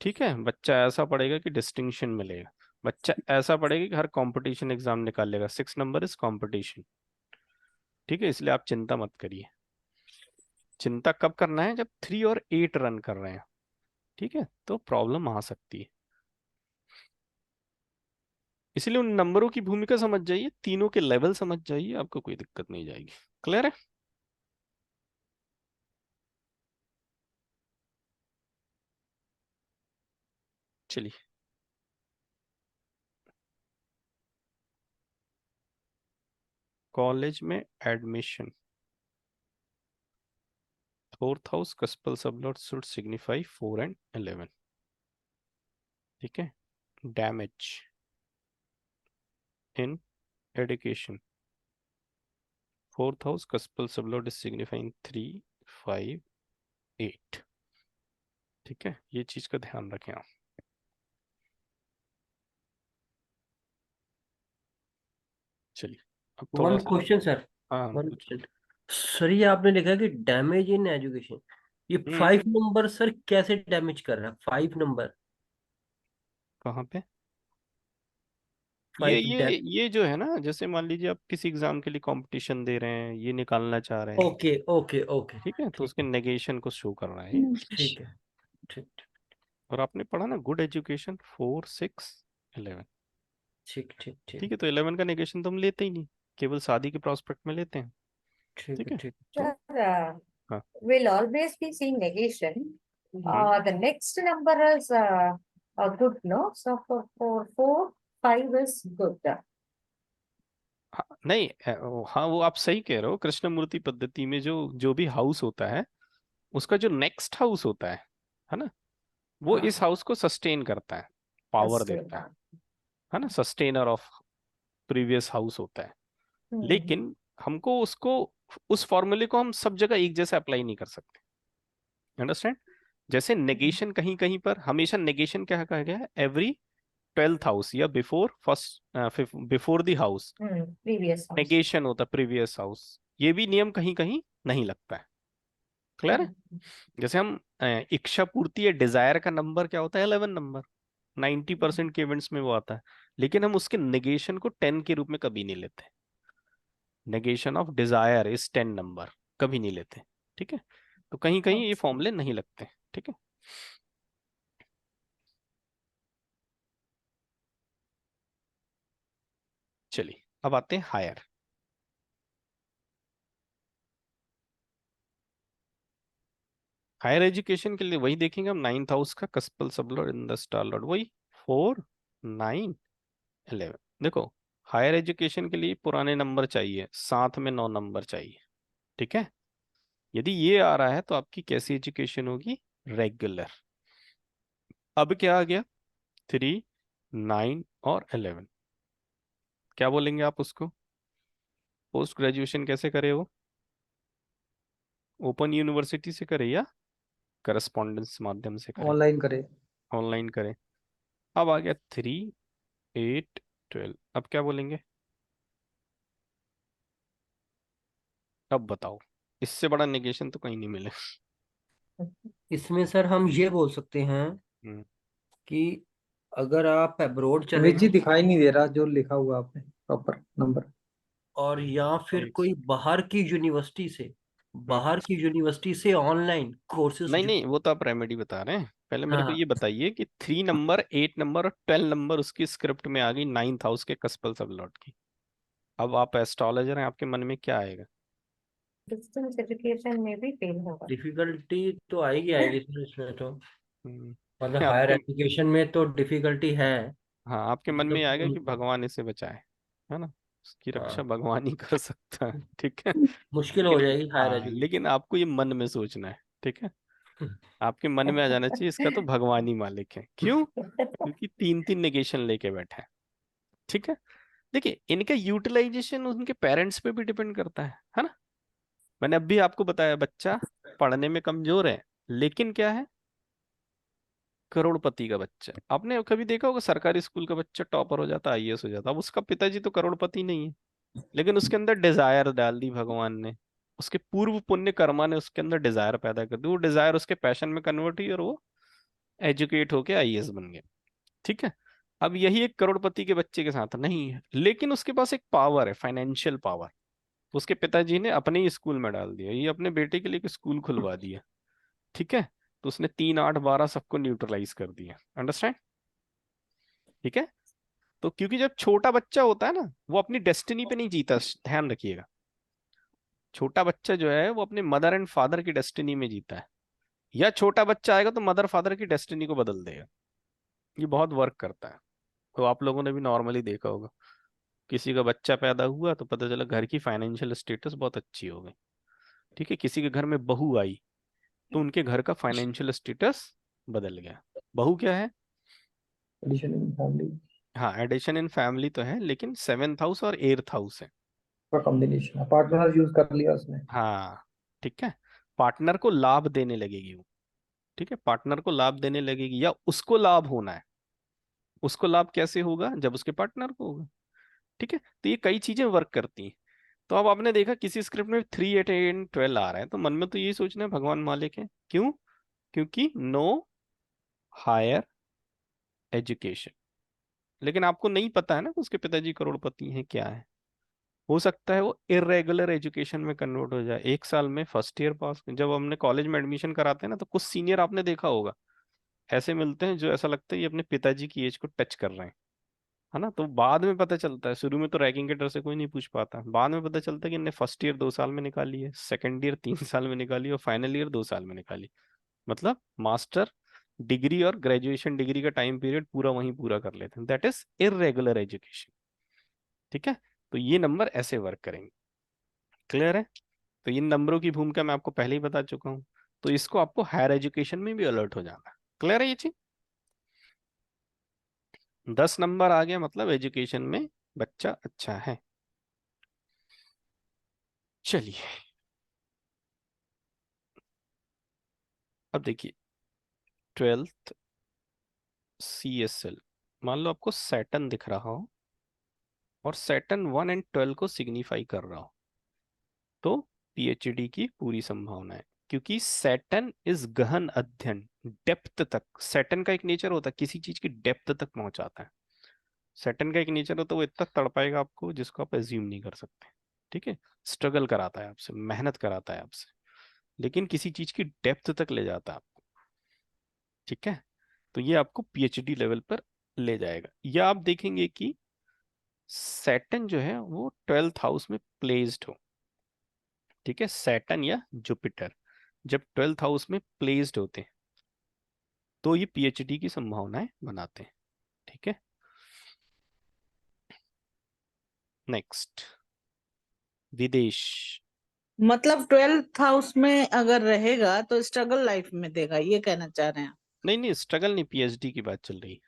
ठीक है, बच्चा ऐसा पढ़ेगा कि डिस्टिंक्शन मिलेगा, बच्चा ऐसा पढ़ेगा कि हर कंपटीशन एग्जाम निकाल लेगा। 6 नंबर इज कंपटीशन। ठीक है, इसलिए आप चिंता मत करिए। चिंता कब करना है, जब 3 और 8 रन कर रहे हैं। ठीक है, तो प्रॉब्लम आ सकती है, इसलिए उन नंबरों की भूमिका समझ जाइए, तीनों के लेवल समझ जाइए, आपको कोई दिक्कत नहीं जाएगी। क्लियर है। चलिए, कॉलेज में admission, 4th house cuspal sublord should signify 4 and 11। ठीक है, damage in education, 4th house cuspal sublord is signifying 3, 5, 8। ठीक है, ये चीज का ध्यान रखें आप। चलिए, अब थोड़ा वन सा, क्वेश्चन सर, हाँ वन पूछिए। क्वेश्चन सर, ये आपने लिखा कि डैमेज इन एजुकेशन, ये हम्म, 5 नंबर सर कैसे डैमेज कर रहा है? 5 नंबर, कहाँ पे, ये 5 ये ये जो है ना, जैसे मान लीजिए आप किसी एग्जाम के लिए कंपटीशन दे रहे हैं, ये निकालना चाह रहे हैं। ओके ओके ओके, ठीक है, तो ठीक उसके है, नेगेशन को शो कर रहा है ये। ठीक है, ठीक और आपने पढ़ा ना गुड एजुकेशन 4, 6, 11। ठीक ठीक ठीक ठीक है, तो 11 का नेगेशन तो हम लेते ही नहीं, केवल शादी के प्रोस्पेक्ट में लेते हैं। ठीक ठीक है, है, ठीक। तो Sir, हाँ, we'll always be seeing negation. Hmm, The next number is a good, no? So for 4, 5 is good. हाँ नहीं, हाँ वो आप सही कह रहे हो, कृष्णमूर्ति पद्धति में जो जो भी हाउस होता है उसका जो नेक्स्ट हाउस होता है ना, वो हाँ, इस हाउस को सस्टेन करता है, पावर sustain. देता है ना, सस्टेनर ऑफ प्रीवियस हाउस होता है। लेकिन हमको उसको, उस फॉर्मूले को हम सब जगह एक जैसे अप्लाई नहीं कर सकते, अंडरस्टैंड। जैसे नेगेशन कहीं कहीं पर हमेशा नेगेशन क्या कहा गया है, एवरी 12th हाउस या before first before the house Previous house. Negation होता है, प्रीवियस हाउस। ये भी नियम कहीं कहीं नहीं लगता है। क्लियर है? जैसे हम इच्छा पूर्ति या डिजायर का नंबर क्या होता है, 11 नंबर, 90% के इवेंट्स में वो आता है, लेकिन हम उसके नेगेशन को 10 के रूप में कभी नहीं लेते। Negation of desire is 10 number, कभी नहीं लेते। ठीक है, तो कहीं कहीं ये फॉर्मूले नहीं लगते। ठीक है, चलिए अब आते हैं हायर। हायर एजुकेशन के लिए वही देखेंगे हम, 9th हाउस का कस्पल sublord in the star Lord, वही 4 9 11। देखो हायर एजुकेशन के लिए पुराने नंबर चाहिए, साथ में 9 नंबर चाहिए। ठीक है, यदि ये आ रहा है तो आपकी कैसी एजुकेशन होगी, रेगुलर। अब क्या आ गया, 3 9 और 11, क्या बोलेंगे आप उसको? पोस्ट ग्रेजुएशन कैसे करे वो, ओपन यूनिवर्सिटी से करे या करस्पॉन्डेंस माध्यम से करे? ऑनलाइन करे। ऑनलाइन करे। अब आ गया 3 8 12, अब क्या बोलेंगे? अब बताओ, इससे बड़ा नेगेशन तो कहीं नहीं मिले। इसमें सर हम ये बोल सकते हैं हम्म, कि अगर आप अब्रोड चले अमित जी गए दिखाई नहीं दे रहा जो लिखा हुआ आपने प्रॉपर नंबर। और या फिर एक कोई सेकंड। हम्म, बाहर की यूनिवर्सिटी से ऑनलाइन कोर्सेज नहीं नहीं, वो तो आप रेमेडी बता रहे हैं, पहले मेरे को हाँ ये बताइए कि 3 नंबर 8 नंबर और 12 नंबर उसकी स्क्रिप्ट में आ गई 9th हाउस के कस्पल सबलॉट की। अब आप एस्ट्रोलॉजर हैं, आपके मन में क्या आएगा? Distance education में भी फेल होगा। डिफिकल्टी तो आएगी सर इसमें तो, हम्म, मतलब हायर आपके, एजुकेशन में तो डिफिकल्टी है। हाँ आपके मन में मतलब ये आएगा कि भगवान इसे बचाए, है ना, उसकी रक्षा हाँ, भगवान ही कर सकता है। ठीक है, मुश्किल हो लेकिन जाएगी हायर हाँ, एजुकेशन। लेकिन आपको ये मन में सोचना है। ठीक है, आपके मन में आ जाना चाहिए इसका तो भगवान ही मालिक है। क्यों? क्योंकि 3 3 नेगेशन लेके बैठा है। ठीक है, देखिए इनका यूटिलाइजेशन उनके पेरेंट्स पे भी डिपेंड करता है ना। मैंने अभी आपको बताया बच्चा पढ़ने में कमजोर है, लेकिन क्या है, करोड़पति का बच्चा। आपने कभी देखा होगा सरकारी स्कूल का बच्चा टॉपर हो जाता, आईएएस हो जाता, अब उसका पिताजी तो करोड़पति नहीं है, लेकिन उसके अंदर डिजायर डाल दी भगवान ने, उसके पूर्व पुण्य कर्मा ने उसके अंदर डिजायर पैदा कर दी, वो डिजायर उसके पैशन में कन्वर्ट हुई और वो एजुकेट होके आईएएस बन गया। ठीक है, अब यही एक करोड़पति के बच्चे के साथ नहीं है, लेकिन उसके पास एक पावर है, फाइनेंशियल पावर। उसके पिताजी ने अपने ही स्कूल में डाल दिया, ये अपने बेटे के लिए एक स्कूल खुलवा दिया। ठीक है, तो उसने 3 8 12 सबको न्यूट्रलाइज कर दिया। अंडरस्टैंड? ठीक है, तो क्योंकि जब छोटा बच्चा होता है ना, वो अपनी डेस्टिनी पे नहीं जीता, ध्यान रखिएगा। छोटा बच्चा जो है वो अपने मदर एंड फादर की डेस्टिनी में जीता है, या छोटा बच्चा आएगा तो मदर फादर की डेस्टिनी को बदल देगा। ये बहुत वर्क करता है। तो आप लोगों ने भी नॉर्मली देखा होगा, किसी का बच्चा पैदा हुआ तो पता चला घर की फाइनेंशियल स्टेटस बहुत अच्छी हो गई। ठीक है, किसी के घर में बहू आई तो उनके घर का फाइनेंशियल स्टेटस बदल गया। बहू क्या है? एडिशन इन फैमिली हाँ, एडिशन इन फैमिली तो है, लेकिन 7th हाउस और 8th हाउस है। का कॉम्बिनेशन है, पार्टनर यूज कर लिया उसने। हाँ, ठीक है, पार्टनर को लाभ देने लगेगी वो। ठीक है, पार्टनर को लाभ देने लगेगी या उसको लाभ होना है। उसको लाभ कैसे होगा? जब उसके पार्टनर को होगा। ठीक है, तो ये कई चीजें वर्क करती हैं। तो अब आपने देखा किसी स्क्रिप्ट में 3 8 एंड 12 आ रहा है, तो मन में तो यही सोचना है भगवान मालिक है। क्यों? क्योंकि नो हायर एजुकेशन। लेकिन आपको नहीं पता है ना कि उसके पिताजी करोड़पति हैं क्या है। हो सकता है वो इरेगुलर एजुकेशन में कन्वर्ट हो जाए, 1 साल में फर्स्ट ईयर पास। जब हमने कॉलेज में एडमिशन कराते हैं ना, तो कुछ सीनियर आपने देखा होगा ऐसे मिलते हैं जो ऐसा लगता है ये अपने पिताजी की एज को टच कर रहे हैं, है ना। तो बाद में पता चलता है, शुरू में तो रैगिंग के डर से कोई नहीं पूछ पाता, बाद में पता चलता है कि इनने फर्स्ट ईयर 2 साल में निकाली है, सेकेंड ईयर 3 साल में निकाली और फाइनल ईयर 2 साल में निकाली। मतलब मास्टर डिग्री और ग्रेजुएशन डिग्री का टाइम पीरियड पूरा वहीं पूरा कर लेते हैं, दैट इज इरेगुलर एजुकेशन। ठीक है, तो ये नंबर ऐसे वर्क करेंगे। क्लियर है? तो इन नंबरों की भूमिका मैं आपको पहले ही बता चुका हूँ, तो इसको आपको हायर एजुकेशन में भी अलर्ट हो जाना है। क्लियर है ये चीज? 10 नंबर आ गया मतलब एजुकेशन में बच्चा अच्छा है। चलिए अब देखिए, ट्वेल्थ CSL, मान लो आपको सैटर्न दिख रहा हो और सैटर्न 1 एंड 12 को सिग्निफाई कर रहा हो, तो PhD की पूरी संभावना है, क्योंकि सैटर्न इज गहन अध्ययन, डेप्थ तक। सैटर्न का एक नेचर होता है किसी चीज की डेप्थ तक पहुंचाता है। सैटर्न का एक नेचर होता है वो इतना तड़पाएगा आपको जिसको आप एज्यूम नहीं कर सकते। ठीक है, स्ट्रगल कराता है आपसे, मेहनत कराता है आपसे, लेकिन किसी चीज की डेप्थ तक ले जाता है आपको। ठीक है, तो ये आपको PhD लेवल पर ले जाएगा। या आप देखेंगे कि सैटर्न जो है वो 12th हाउस में प्लेस्ड हो। ठीक है, सैटर्न या जुपिटर जब 12th हाउस में प्लेस्ड होते हैं तो ये PhD की संभावनाएं बनाते हैं। ठीक है, नेक्स्ट, विदेश। मतलब 12th हाउस में अगर रहेगा तो स्ट्रगल लाइफ में देगा, ये कहना चाह रहे हैं आप? नहीं नहीं, स्ट्रगल नहीं, PhD की बात चल रही है।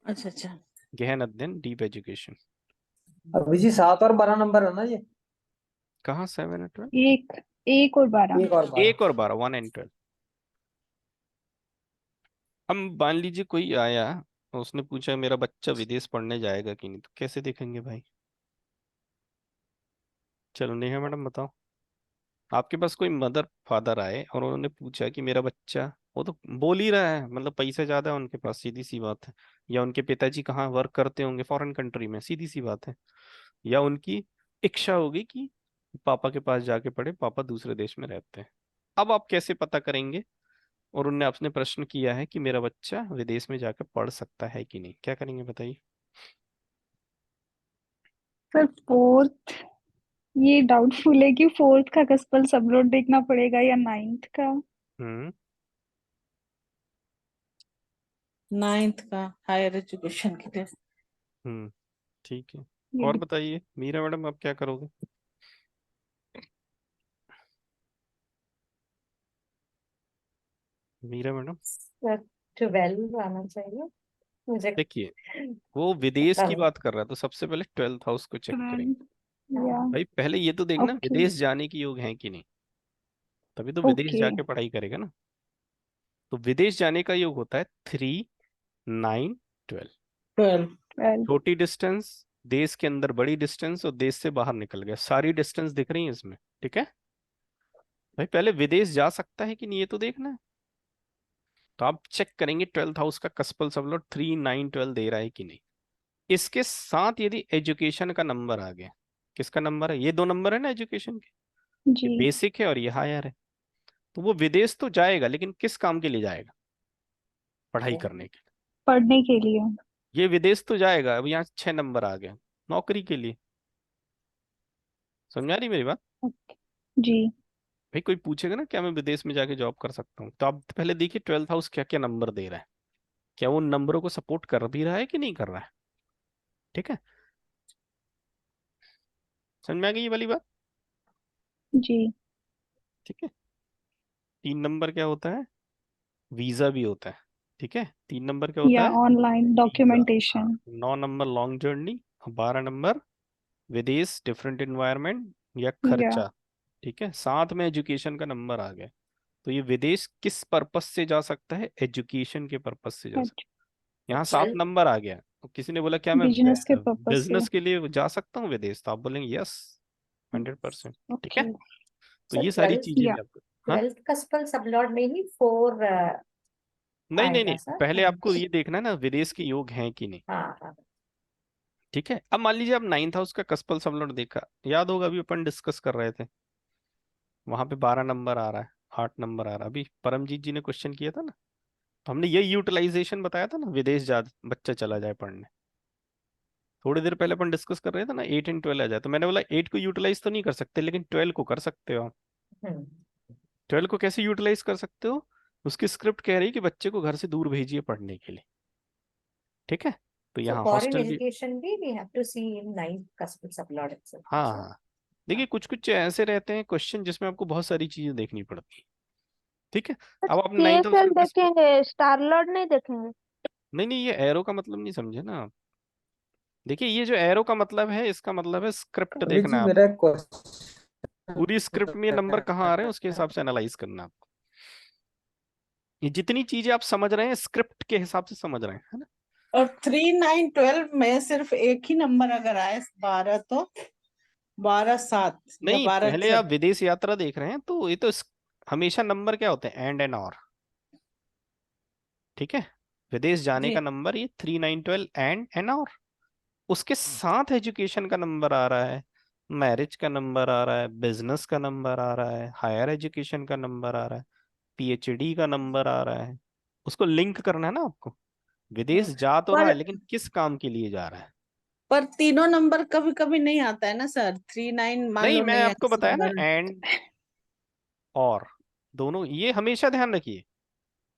अच्छा अच्छा। गहन अध्ययन, डीप एजुकेशन। अभी जी 7 और 12 नंबर है ना ये? कहाँ 7 और 12? एक और 12। 1 और 12। 1 और 12, 1 एंड 12। अब मान लीजिए कोई आया और उसने पूछा मेरा बच्चा विदेश पढ़ने जाएगा कि नहीं, तो कैसे देखेंगे भाई? चलो नेहा मैडम बताओ, आपके पास कोई मदर फादर आए और उन्होंने पूछा कि मेरा बच्चा, वो तो बोल ही रहा है, मतलब पैसे ज्यादा है उनके पास, सीधी सी बात है, या उनके पिताजी कहाँ वर्क करते होंगे, फॉरेन कंट्री में, सीधी सी बात है, या उनकी इच्छा होगी कि पापा के पास जाके पढ़े, पापा दूसरे देश में रहते हैं। अब आप कैसे पता करेंगे? और उनने आपने प्रश्न किया है कि मेरा बच्चा विदेश में जाकर पढ़ सकता है कि नहीं, क्या करेंगे बताइए? सर फोर्थ, ये डाउटफुल है कि फोर्थ का कस्पल सबलोड देखना पड़ेगा या नाइन्थ का। हम्म 9th का हायर एजुकेशन के लिए। ठीक है, ये और भी बताइए मीरा मैडम आप क्या करोगे? मीरा मैडम, सर 12 आना चाहिए मुझे। देखिए वो विदेश की मतलब बात कर रहा है तो सबसे पहले 12th हाउस को चेक करेंगे। 12 या भाई पहले ये तो देखना ओके विदेश जाने की योग है कि नहीं, तभी तो विदेश ओके जाके पढ़ाई करेगा ना। तो विदेश जाने का योग होता है 3, 9, 12। 12। 12। छोटी डिस्टेंस, देश के अंदर बड़ी डिस्टेंस, और देश से बाहर निकल गया, सारी डिस्टेंस दिख रही है इसमें। ठीक है भाई, पहले विदेश जा सकता है कि नहीं ये तो देखना है। तो आप चेक करेंगे 12th हाउस का कस्पल सबलोड 3, 9, 12 दे रहा है कि नहीं। इसके साथ यदि एजुकेशन का नंबर आ गया, किसका नंबर है, ये 2 नंबर है ना एजुकेशन के, जी ये बेसिक है और ये हायर है, तो वो विदेश तो जाएगा, लेकिन किस काम के लिए जाएगा? पढ़ाई करने के लिए। पढ़ने के लिए। ये विदेश तो जाएगा, अब यहाँ 6 नंबर आ गया, नौकरी के लिए। समझा रही मेरी बात? ओके जी भाई कोई पूछेगा ना क्या मैं विदेश में जाके जॉब कर सकता हूँ, तो आप पहले देखिए 12th हाउस क्या क्या नंबर दे रहा है, क्या वो उन नंबरों को सपोर्ट कर भी रहा है कि नहीं कर रहा है। ठीक है, समझ में आ गई ये वाली बात? जी ठीक है, 3 नंबर क्या होता है? वीजा भी होता है। ठीक है, 3 नंबर क्या होता या है? Online visa. हाँ, documentation. 9 number long journey, 12 number विदेश, डिफरेंट इन्वायरमेंट या या खर्चा। ठीक है, साथ में एजुकेशन का नंबर आ गया, तो ये विदेश किस पर्पस से जा सकता है? एजुकेशन के पर्पस से जा सकता है। यहाँ 7 12 नंबर आ गया, तो किसी ने बोला क्या मैं बिजनेस के पर्पस से। बिजनेस के लिए जा सकता हूँ विदेश, तो आप बोलेंगे यस, 100%। ठीक है, ओके तो सर ये सारी 12 चीजें या भी आपको। हाँ, 12 कस्पल सबलॉट में ही 4 नहीं नहीं आएगा नहीं, सर। पहले आपको ये देखना है ना विदेश के योग हैं कि नहीं। हाँ हाँ। ठीक है, अब मान लीजिए आप 9th हाउस का कस्पल सबलॉट देखा, याद होगा अभी अपन डिस्कस कर रहे थे, वहां पे 12 नंबर आ रहा है, 8 नंबर आ रहा है, अभी परमजीत जी ने क्वेश्चन किया था ना, तो हमने यही यूटिलाइजेशन बताया था ना, विदेश जा बच्चा चला जाए पढ़ने। थोड़ी देर पहले अपन डिस्कस कर रहे थे ना 8 एंड 12 आ जाए, तो मैंने बोला 8 को यूटिलाइज तो नहीं कर सकते, लेकिन 12 को कर सकते हो आप। हम्म 12 को कैसे यूटिलाइज कर सकते हो? उसकी स्क्रिप्ट कह रही है कि बच्चे को घर से दूर भेजिए पढ़ने के लिए। ठीक है, तो So यहाँ foreign हॉस्टल भी। education we have to see in 9th cuspal sublord itself हाँ also। हाँ, देखिए कुछ कुछ ऐसे रहते हैं क्वेश्चन जिसमें आपको बहुत सारी चीजें देखनी पड़ती है। ठीक है, अब आप 9th हाउस CSL का देखेंगे, स्टार लॉर्ड नहीं देखेंगे। नहीं नहीं, ये एरो का मतलब नहीं समझे ना आप। देखिए ये जो एरो का मतलब है, इसका मतलब है स्क्रिप्ट अभी देखना जी है मेरा आपको, एक क्वेश्चन पूरी स्क्रिप्ट में ये नंबर कहाँ आ रहे हैं उसके हिसाब से एनालाइज करना है आपको। ये जितनी चीजें आप समझ रहे हैं स्क्रिप्ट के हिसाब से समझ रहे हैं, है ना। और 3, 9, 12 में सिर्फ एक ही नंबर अगर आए 12 तो 12, 7 या नहीं, 12, पहले 6। आप विदेश यात्रा देख रहे हैं तो ये तो हमेशा नंबर क्या होते हैं, एंड और। ठीक है, विदेश जाने जी का नंबर ये 3, 9, 12 एंड और। उसके साथ एजुकेशन का नंबर आ रहा है, मैरिज का नंबर आ रहा है, बिजनेस का नंबर आ रहा है, हायर एजुकेशन का नंबर आ रहा है, पीएचडी का नंबर आ रहा है। उसको लिंक करना है ना आपको। विदेश जा तो रहा है पर लेकिन किस काम के लिए जा रहा है। पर तीनों नंबर कभी कभी नहीं आता है ना सर। 3, 9 मान नहीं, लो मैं नहीं आपको आया बताया ना, अगर। एंड और दोनों, ये हमेशा ध्यान रखिए।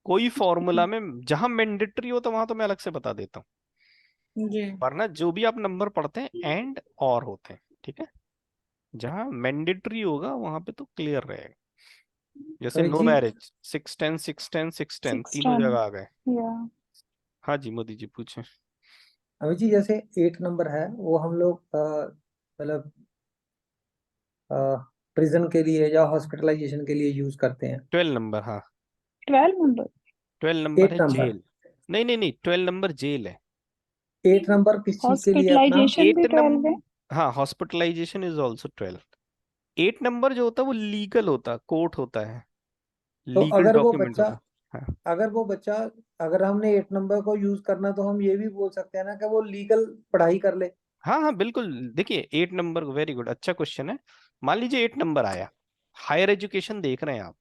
कोई फॉर्मूला में जहां मैंडेटरी हो तो वहां तो मैं अलग से बता देता हूँ, जी वरना जो भी आप नंबर पढ़ते हैं एंड और होते हैं। ठीक है, जहां मैंडेटरी होगा वहां पे तो क्लियर रहेगा। जैसे अमित नो जी, मैरिज, 610, 610, 610 6, तीनों 10 जगह आ गए। या हाँ जी, मोदी जी पूछे। अमित जी जैसे 8 नंबर है वो हम लोग मतलब प्रिजन के लिए या हॉस्पिटलाइजेशन के लिए यूज करते हैं। 12 नंबर, हाँ 12 नंबर 12 नंबर 8 है नंबर, जेल। नहीं नहीं नहीं, 12 नंबर जेल है। 8 नंबर किस चीज के लिए अपना? हॉस्पिटलाइजेशन भी 8 12 है। नंबर, हाँ हॉस्पिटलाइजेशन इज ऑल्सो 12। 8 नंबर जो होता है वो लीगल होता है, कोर्ट होता है, तो लीगल डॉक्यूमेंट होता है। हाँ अगर वो बच्चा अगर हमने 8 नंबर को यूज करना तो हम ये भी बोल सकते हैं ना कि वो लीगल पढ़ाई कर ले। हाँ हाँ बिल्कुल। देखिए 8 नंबर, वेरी गुड, अच्छा क्वेश्चन है। मान लीजिए 8 नंबर आया, हायर एजुकेशन देख रहे हैं आप,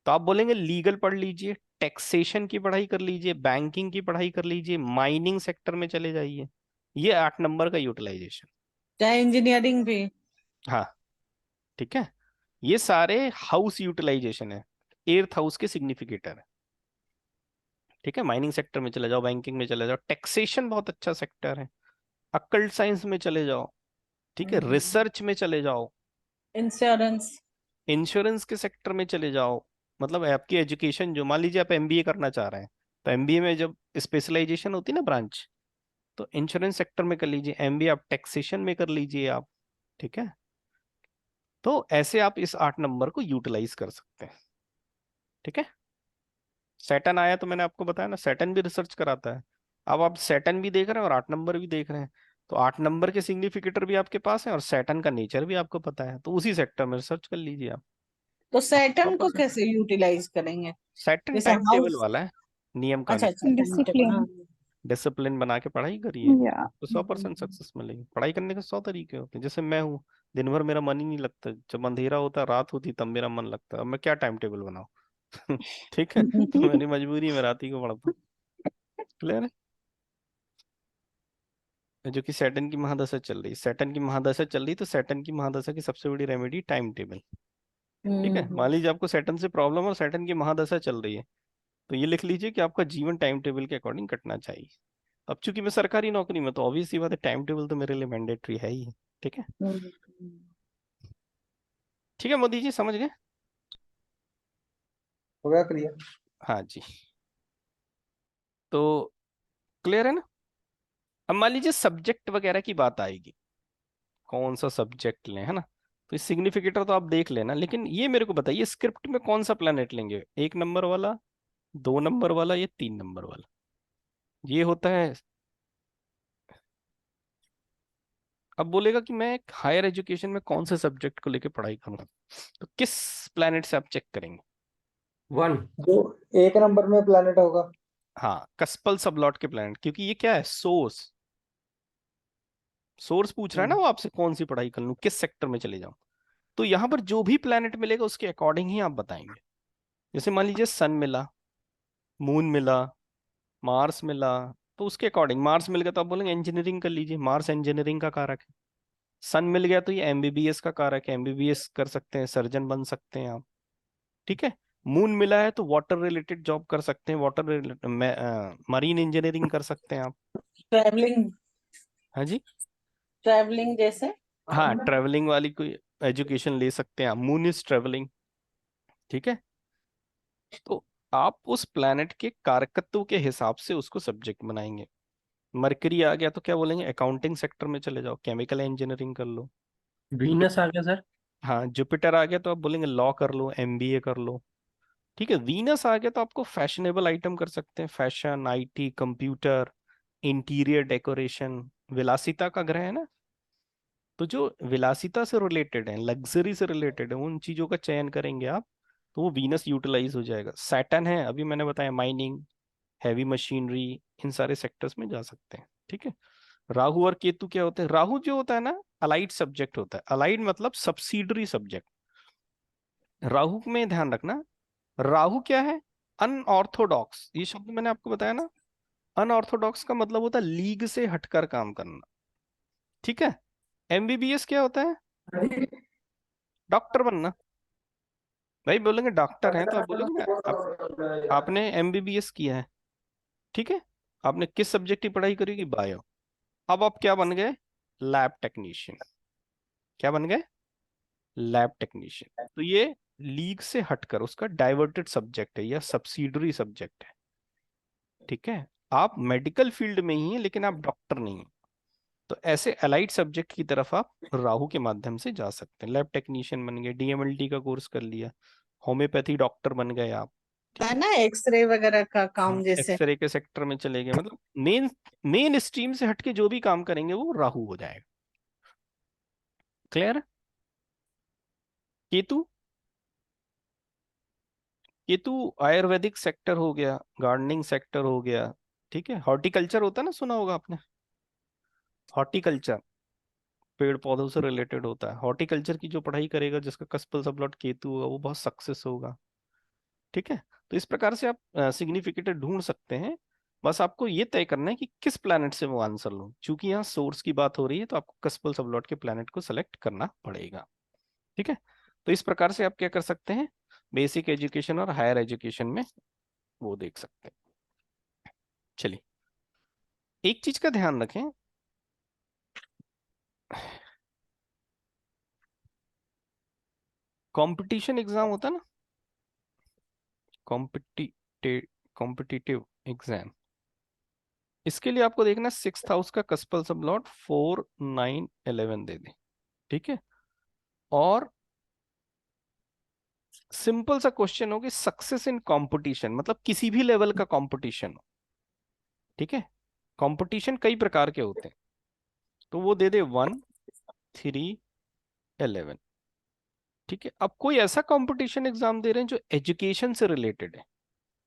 तो आप बोलेंगे लीगल पढ़ लीजिए, टैक्सेशन की पढ़ाई कर लीजिए, बैंकिंग की पढ़ाई कर लीजिए, माइनिंग सेक्टर में चले जाइए। ये 8 नंबर का यूटिलाइजेशन। चाहे इंजीनियरिंग भी। हाँ ठीक है, ये सारे हाउस यूटिलाइजेशन है, 8th हाउस के सिग्निफिकेटर है। ठीक है, माइनिंग सेक्टर में चले जाओ, बैंकिंग में चले जाओ, टैक्सेशन बहुत अच्छा सेक्टर है, अकल्ट साइंस में चले जाओ, ठीक है, रिसर्च में चले जाओ, इंश्योरेंस। इंश्योरेंस के सेक्टर में चले जाओ। मतलब आपकी एजुकेशन, जो मान लीजिए आप एमबीए करना चाह रहे हैं, तो एमबीए में जब स्पेशलाइजेशन होती है ना, ब्रांच, तो इंश्योरेंस सेक्टर में कर लीजिए, एमबीए आप टैक्सेशन में कर लीजिए आप। ठीक है, तो ऐसे आप इस 8 नंबर को यूटिलाइज कर सकते हैं। ठीक है, सैटर्न आया तो मैंने आपको बताया ना, सैटर्न भी रिसर्च कराता है। अब आप सैटर्न भी देख रहे हैं और 8 नंबर भी देख रहे हैं, तो 8 नंबर के सिग्निफिकेटर भी आपके पास है और सैटर्न का नेचर भी आपको पता है, तो उसी सेक्टर में रिसर्च कर लीजिए आप। तो सैटर्न को 100%। कैसे यूटिलाइज करेंगे? सैटर्न जैसे टाइम टेबल हाउस। वाला है, नियम अच्छा कानून, अच्छा, टाइम टेबल। डिसिप्लिन। हाँ। डिसिप्लिन बना के पढ़ाई करिए, या तो 100% सक्सेस मिलेगी। पढ़ाई करने के 100 तरीके होते हैं। जैसे मैं हूँ, दिन भर मेरा मन ही नहीं लगता, जब अंधेरा होता है, रात होती, तब मेरा मन लगता है। अब मैं क्या टाइम टेबल बनाऊँ ठीक है, तो मेरी मजबूरी में रात ही को पढ़ता हूँ। क्लियर है। जो कि सैटर्न की महादशा चल रही है, सैटर्न की महादशा चल रही है, तो सैटर्न की महादशा की सबसे बड़ी रेमेडी टाइम टेबल। ठीक है, मान लीजिए आपको सैटर्न से प्रॉब्लम और सैटर्न की महादशा चल रही है, तो ये लिख लीजिए कि आपका जीवन टाइम टेबल के अकॉर्डिंग कटना चाहिए। अब चूंकि मैं सरकारी नौकरी में, तो ऑब्वियस सी बात है, टाइम टेबल तो मेरे लिए मैंडेटरी है ही। ठीक है। ठीक है मोदी जी, समझ गए। हो गया क्लियर? हाँ जी, तो क्लियर है ना। अब मान लीजिए सब्जेक्ट वगैरह की बात आएगी, कौन सा सब्जेक्ट लें, है ना। तो सिग्निफिकेटर तो आप देख लेना, लेकिन ये मेरे को बताइए स्क्रिप्ट में कौन सा प्लेनेट लेंगे, 1 नंबर वाला, 2 नंबर वाला, या 3 नंबर वाला। ये होता है। अब बोलेगा कि मैं हायर एजुकेशन में कौन से सब्जेक्ट को लेके पढ़ाई करूंगा, तो किस प्लेनेट से आप चेक करेंगे। 1। जो 1 नंबर में प्लेनेट होगा। हाँ, कस्पल सबलॉट के प्लेनेट, क्योंकि ये क्या है, सोर्स। सोर्स पूछ रहा है ना वो आपसे, कौन सी पढ़ाई कर लूं, किस सेक्टर में चले जाऊं। तो यहाँ पर जो भी प्लेनेट मिलेगा उसके अकॉर्डिंग ही आप बताएंगे। जैसे मान लीजिए सन मिला, मून मिला, मार्स मिला, तो उसके अकॉर्डिंग, मार्स मिल गया तो आप बोलेंगे इंजीनियरिंग कर लीजिए, मार्स इंजीनियरिंग का कारक है। सन मिल गया तो ये एमबीबीएस का कारक है, एमबीबीएस कर सकते हैं, सर्जन बन सकते हैं आप। ठीक है, मून मिला है तो वाटर रिलेटेड जॉब कर सकते हैं, वाटर रिलेटेड, मरीन इंजीनियरिंग कर सकते हैं आप। ट्रैवलिंग। हाँ जी, ट्रैवलिंग जैसे। हाँ ट्रैवलिंग वाली कोई एजुकेशन ले सकते हैं आप, मून इज ट्रैवलिंग। ठीक है, तो आप उस प्लैनेट के कारकत्व के हिसाब से उसको सब्जेक्ट बनाएंगे। मरकरी आ गया तो क्या बोलेंगे, अकाउंटिंग सेक्टर में चले जाओ, केमिकल इंजीनियरिंग कर लो। वीनस आ गया सर। हाँ, जुपिटर आ गया तो आप बोलेंगे लॉ कर लो, एमबीए कर लो। ठीक है, वीनस आ गया तो आपको फैशनेबल आइटम कर सकते हैं, fashion, IT, computer, interior decoration. विलासिता का ग्रह है ना, तो जो विलासिता से रिलेटेड है, लग्जरी से रिलेटेड है, उन चीजों का चयन करेंगे आप, तो वो वीनस यूटिलाइज हो जाएगा। सैटर्न है, अभी मैंने बताया, माइनिंग, हैवी मशीनरी, इन सारे सेक्टर्स में जा सकते हैं। ठीक है, राहु और केतु क्या होते हैं? राहु जो होता है ना, अलाइड सब्जेक्ट होता है। अलाइड मतलब सब्सिडरी सब्जेक्ट। राहु में ध्यान रखना, राहु क्या है? अनऑर्थोडॉक्स। ये शब्द मैंने आपको बताया ना, अनऑर्थोडॉक्स का मतलब होता है लीग से हटकर काम करना। ठीक है, एमबीबीएस क्या होता है? डॉक्टर बनना। भाई बोलेंगे डॉक्टर हैं तो आप बोलेंगे ना, आपने एमबीबीएस किया है, ठीक है, आपने किस सब्जेक्ट की पढ़ाई करी की? बायो। अब आप क्या बन गए? Lab technician. क्या बन गए? Lab technician. तो ये लीग से हटकर उसका डाइवर्टेड सब्जेक्ट है या सब्सिडरी सब्जेक्ट है। ठीक है, आप मेडिकल फील्ड में ही हैं लेकिन आप डॉक्टर नहीं हैं, तो ऐसे अलाइड सब्जेक्ट की तरफ आप राहु के माध्यम से जा सकते हैं। लैब टेक्नीशियन बन गए, डीएमएलटी का कोर्स कर लिया, होम्योपैथी डॉक्टर बन गए आप। ठीक है है, ना, एक्सरे वगैरह का काम जैसे। एक्सरे के सेक्टर में चले गए, मतलब मेन मेन स्ट्रीम से हटके जो भी काम करेंगे वो राहु हो जाएगा। क्लियर? केतु, केतु आयुर्वेदिक सेक्टर हो गया, गार्डनिंग सेक्टर हो गया। ठीक है, हॉर्टिकल्चर होता है ना, सुना होगा आपने, हॉर्टिकल्चर, पेड़ पौधों से रिलेटेड होता है। हॉर्टिकल्चर की जो पढ़ाई करेगा, जिसका कस्पल सबलॉट केतु होगा, वो बहुत सक्सेस होगा। ठीक है, तो इस प्रकार से आप सिग्निफिकेटर ढूंढ सकते हैं। बस आपको ये तय करना है कि किस प्लैनेट से वो आंसर लो। चूंकि यहाँ सोर्स की बात हो रही है तो आपको कस्पल सबलॉट के प्लैनेट को सेलेक्ट करना पड़ेगा। ठीक है, तो इस प्रकार से आप क्या कर सकते हैं, बेसिक एजुकेशन और हायर एजुकेशन में वो देख सकते हैं। चलिए, एक चीज का ध्यान रखें, कंपटीशन एग्जाम होता है ना, कॉम्पिटिटिव कॉम्पिटिटिव एग्जाम, इसके लिए आपको देखना 6th हाउस का कस्पल सबलॉट 4, 9, 11 दे दे। ठीक है, और सिंपल सा क्वेश्चन हो कि सक्सेस इन कंपटीशन, मतलब किसी भी लेवल का कंपटीशन हो। ठीक है, कंपटीशन कई प्रकार के होते हैं, तो वो दे दे 1, 3, 11। ठीक है, अब कोई ऐसा कंपटीशन एग्जाम दे रहे हैं जो एजुकेशन से रिलेटेड है।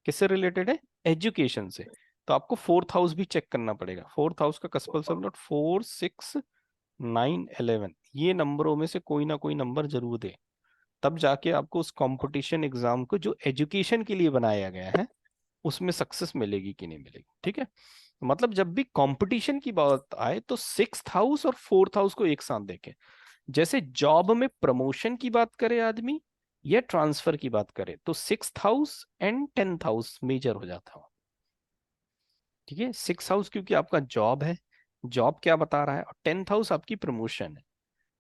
किससे रिलेटेड है? एजुकेशन से। तो आपको 4th हाउस भी चेक करना पड़ेगा। 4th हाउस का कस्पल सबलॉट 4, 6, 9, 11, ये नंबरों में से कोई ना कोई नंबर जरूर दे, तब जाके आपको उस कंपटीशन एग्जाम को जो एजुकेशन के लिए बनाया गया है उसमें सक्सेस मिलेगी कि नहीं मिलेगी। ठीक है, मतलब जब भी कंपटीशन की बात आए तो 6th हाउस और 4th हाउस को एक साथ देखें। जैसे जॉब में प्रमोशन की बात करे आदमी या ट्रांसफर की बात करे, तो 6th house and 10th house major हो जाता है। ठीक है, 6th हाउस क्योंकि आपका जॉब है, जॉब क्या बता रहा है, और 10th हाउस आपकी प्रमोशन है,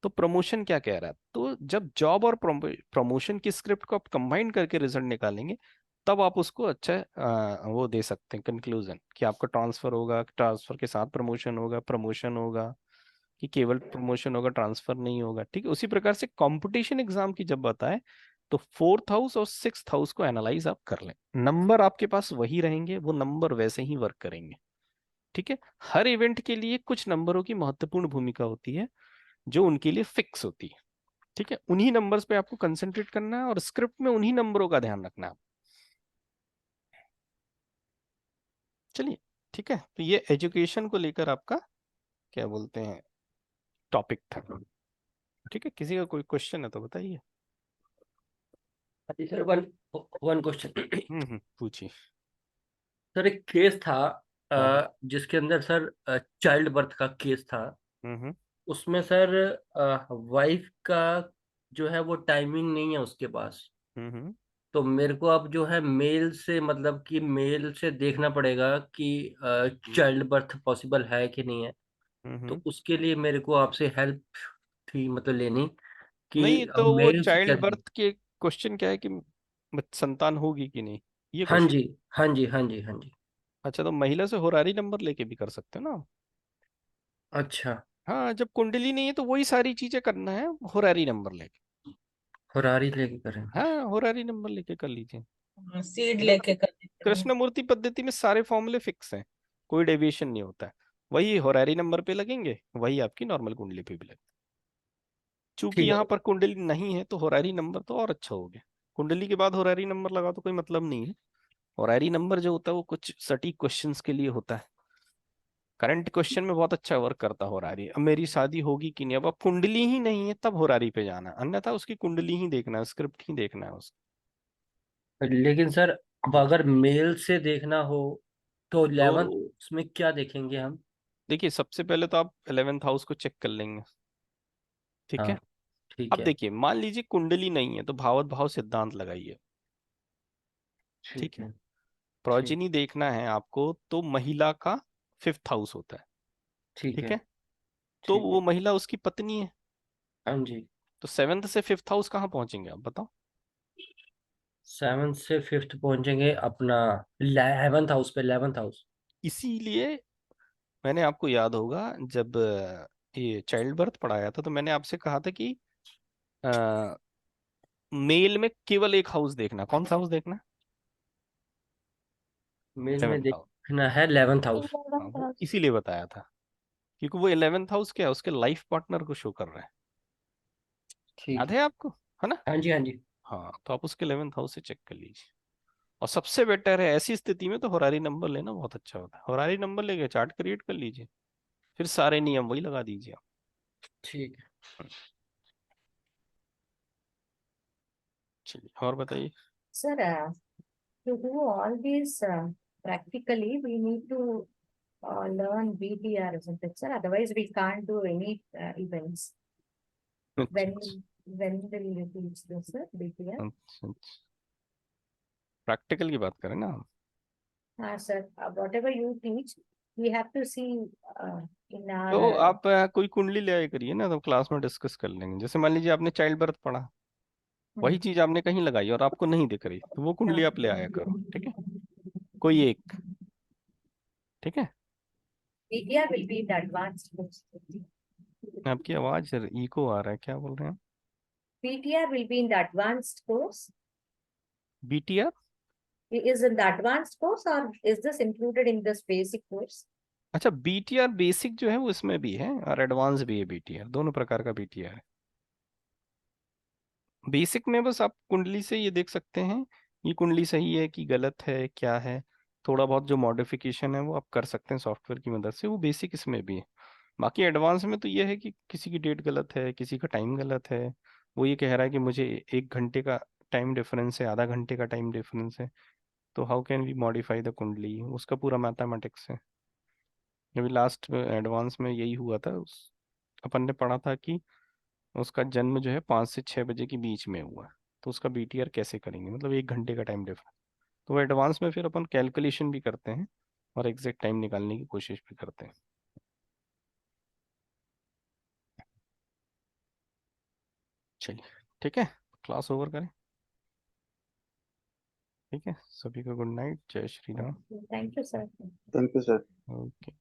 तो प्रमोशन क्या कह रहा है। तो जब जॉब और प्रमोशन की स्क्रिप्ट को आप कंबाइन करके रिजल्ट निकालेंगे, तब आप उसको अच्छा वो दे सकते हैं कंक्लूजन कि आपका ट्रांसफर होगा, ट्रांसफर के साथ प्रमोशन होगा, प्रमोशन होगा, कि केवल प्रमोशन होगा, ट्रांसफर नहीं होगा। ठीक है, उसी प्रकार से कंपटीशन एग्जाम की जब बताए तो 4th हाउस और 6th हाउस को एनालाइज आप कर लें। नंबर आपके पास वही रहेंगे, वो नंबर वैसे ही वर्क करेंगे। ठीक है, हर इवेंट के लिए कुछ नंबरों की महत्वपूर्ण भूमिका होती है जो उनके लिए फिक्स होती है। ठीक है, उन्हीं नंबर्स पे आपको कंसंट्रेट करना है और स्क्रिप्ट में उन्हीं नंबरों का ध्यान रखना है। चलिए, ठीक है, तो ये एजुकेशन को लेकर आपका क्या बोलते हैं टॉपिक था। ठीक है, किसी का कोई क्वेश्चन है तो बताइए। जी सर, वन वन क्वेश्चन। पूछिए। सर, एक केस था हाँ। जिसके अंदर सर चाइल्ड बर्थ का केस था। हम्म। उसमें सर वाइफ का जो है वो टाइमिंग नहीं है उसके पास। हम्म। तो मेरे को अब जो है मेल से, मतलब कि मेल से देखना पड़ेगा कि चाइल्ड बर्थ पॉसिबल है कि नहीं है। हम्म। तो उसके लिए मेरे को आपसे हेल्प थी, मतलब लेनी, नहीं, कि तो वो मेल से चाइल्ड कैसे। बर्थ के क्वेश्चन क्या है कि संतान होगी कि नहीं, ये हाँ क्वेश्चन। जी, हाँ जी, हाँ जी, हाँ जी। अच्छा, तो महिला से होरारी नंबर लेके भी कर सकते हो ना आप? अच्छा। हाँ, जब कुंडली नहीं है तो वही सारी चीजें करना है, होरारी नंबर लेके। फरारी लेके करें। हाँ, होरारी नंबर लेके कर लीजिए। सीड लेके करने के लिए। कृष्णमूर्ति पद्धति में सारे फॉर्मूले फिक्स हैं, कोई डेविएशन नहीं होता है। वही होरारी नंबर पे लगेंगे, वही आपकी नॉर्मल कुंडली पे भी लगेंगे। चूंकि ठीक है यहाँ पर कुंडली नहीं है तो होरारी नंबर तो और अच्छा हो गया। कुंडली के बाद होरारी नंबर लगा तो कोई मतलब नहीं है। होरारी नंबर जो होता है वो कुछ सटीक क्वेश्चंस के लिए होता है। करंट क्वेश्चन में बहुत अच्छा वर्क करता होरारी। अब मेरी शादी होगी कि नहीं, अब कुंडली ही नहीं है तब होरारी पे जाना है, अन्यथा उसकी कुंडली ही देखना है, स्क्रिप्ट ही देखना है उसका। लेकिन सर अब अगर मेल से देखना हो तो 11th तो उसमें क्या देखेंगे हम? देखिए, सबसे पहले तो आप 11th हाउस को चेक कर लेंगे, ठीक हाँ है। ठीक अब है। देखिए, मान लीजिए कुंडली नहीं है तो भावत भाव सिद्धांत लगाइए, ठीक ठीक है। है। ठीक प्रोजिनी देखना है आपको तो महिला का 5th हाउस होता है, ठीक ठीक है। है। तो ठीक वो है। महिला उसकी पत्नी है, हाँ जी। तो 7th से 5th हाउस कहाँ पहुंचेंगे आप बताओ। 7th से 5th पहुंचेंगे अपना 11th हाउस पे, 11th हाउस। इसीलिए मैंने आपको याद होगा जब ये चाइल्ड बर्थ पढ़ाया था तो मैंने आपसे कहा था कि मेल में केवल एक हाउस देखना, कौन सा हाउस देखना? मेल में 11th हाउस। देखना है 11th हाउस। हाँ, 11th वो हाउस। इसीलिए बताया था क्योंकि वो 11th हाउस क्या है, उसके लाइफ पार्टनर को शो कर रहा है। ठीक याद है। है आपको, है ना? हाँ जी हाँ जी। हाँ, तो आप उसके 11th हाउस से चेक कर लीजिए। और सबसे बेटर है ऐसी स्थिति में तो होरारी नंबर लेना बहुत अच्छा होता है। होरारी नंबर लेके चार्ट क्रिएट कर लीजिए, फिर सारे नियम वही लगा दीजिए आप। ठीक है। चलिए और बताइए। Sir, to do all these practically, we need to learn BTR, isn't it, sir? Otherwise, we can't do any events. When when will you teach this, sir? BTR? Practical की बात करें ना हम। Sir, whatever you teach, we have to see in तो our. आप कोई कुंडली ले आया करिए ना, तो क्लास में डिस्कस कर लेंगे। जैसे मान लीजिए आपने चाइल्ड बर्थ पढ़ा, वही चीज आपने कहीं लगाई और आपको नहीं दिख रही, तो वो कुंडली आप ले आया करो, ठीक है। कोई एक, ठीक है। BTR will be the advanced course. आपकी आवाज इको आ रहा है, क्या बोल रहे हैं? BTR will be in the advanced course. BTR? Is in the advanced course or is this included in this basic course? अच्छा, बीटीआर बेसिक जो है वो इसमें भी है और एडवांस भी है। बीटीआर दोनों प्रकार का बीटीआर है। बेसिक में बस आप कुंडली से ये देख सकते हैं ये कुंडली सही है कि गलत है, क्या है। थोड़ा बहुत जो मॉडिफिकेशन है वो आप कर सकते हैं सॉफ्टवेयर की मदद से, वो बेसिक इसमें भी है। बाकी एडवांस में तो ये है कि किसी की डेट गलत है, किसी का टाइम गलत है, वो ये कह रहा है कि मुझे 1 घंटे का टाइम डिफरेंस है, आधा घंटे का टाइम डिफरेंस है, तो how can we modify the kundali, उसका पूरा मैथमेटिक्स है। अभी लास्ट एडवांस में यही हुआ था, अपन ने पढ़ा था कि उसका जन्म जो है 5 से 6 बजे के बीच में हुआ है, तो उसका बीटीआर कैसे करेंगे, मतलब 1 घंटे का टाइम डिफरेंस। तो वो एडवांस में फिर अपन कैलकुलेशन भी करते हैं और एग्जैक्ट टाइम निकालने की कोशिश भी करते हैं। चलिए, ठीक है, क्लास ओवर करें। ठीक है, सभी को गुड नाइट, जय Shri Ram. Thank you, sir. Thank you, sir. Okay.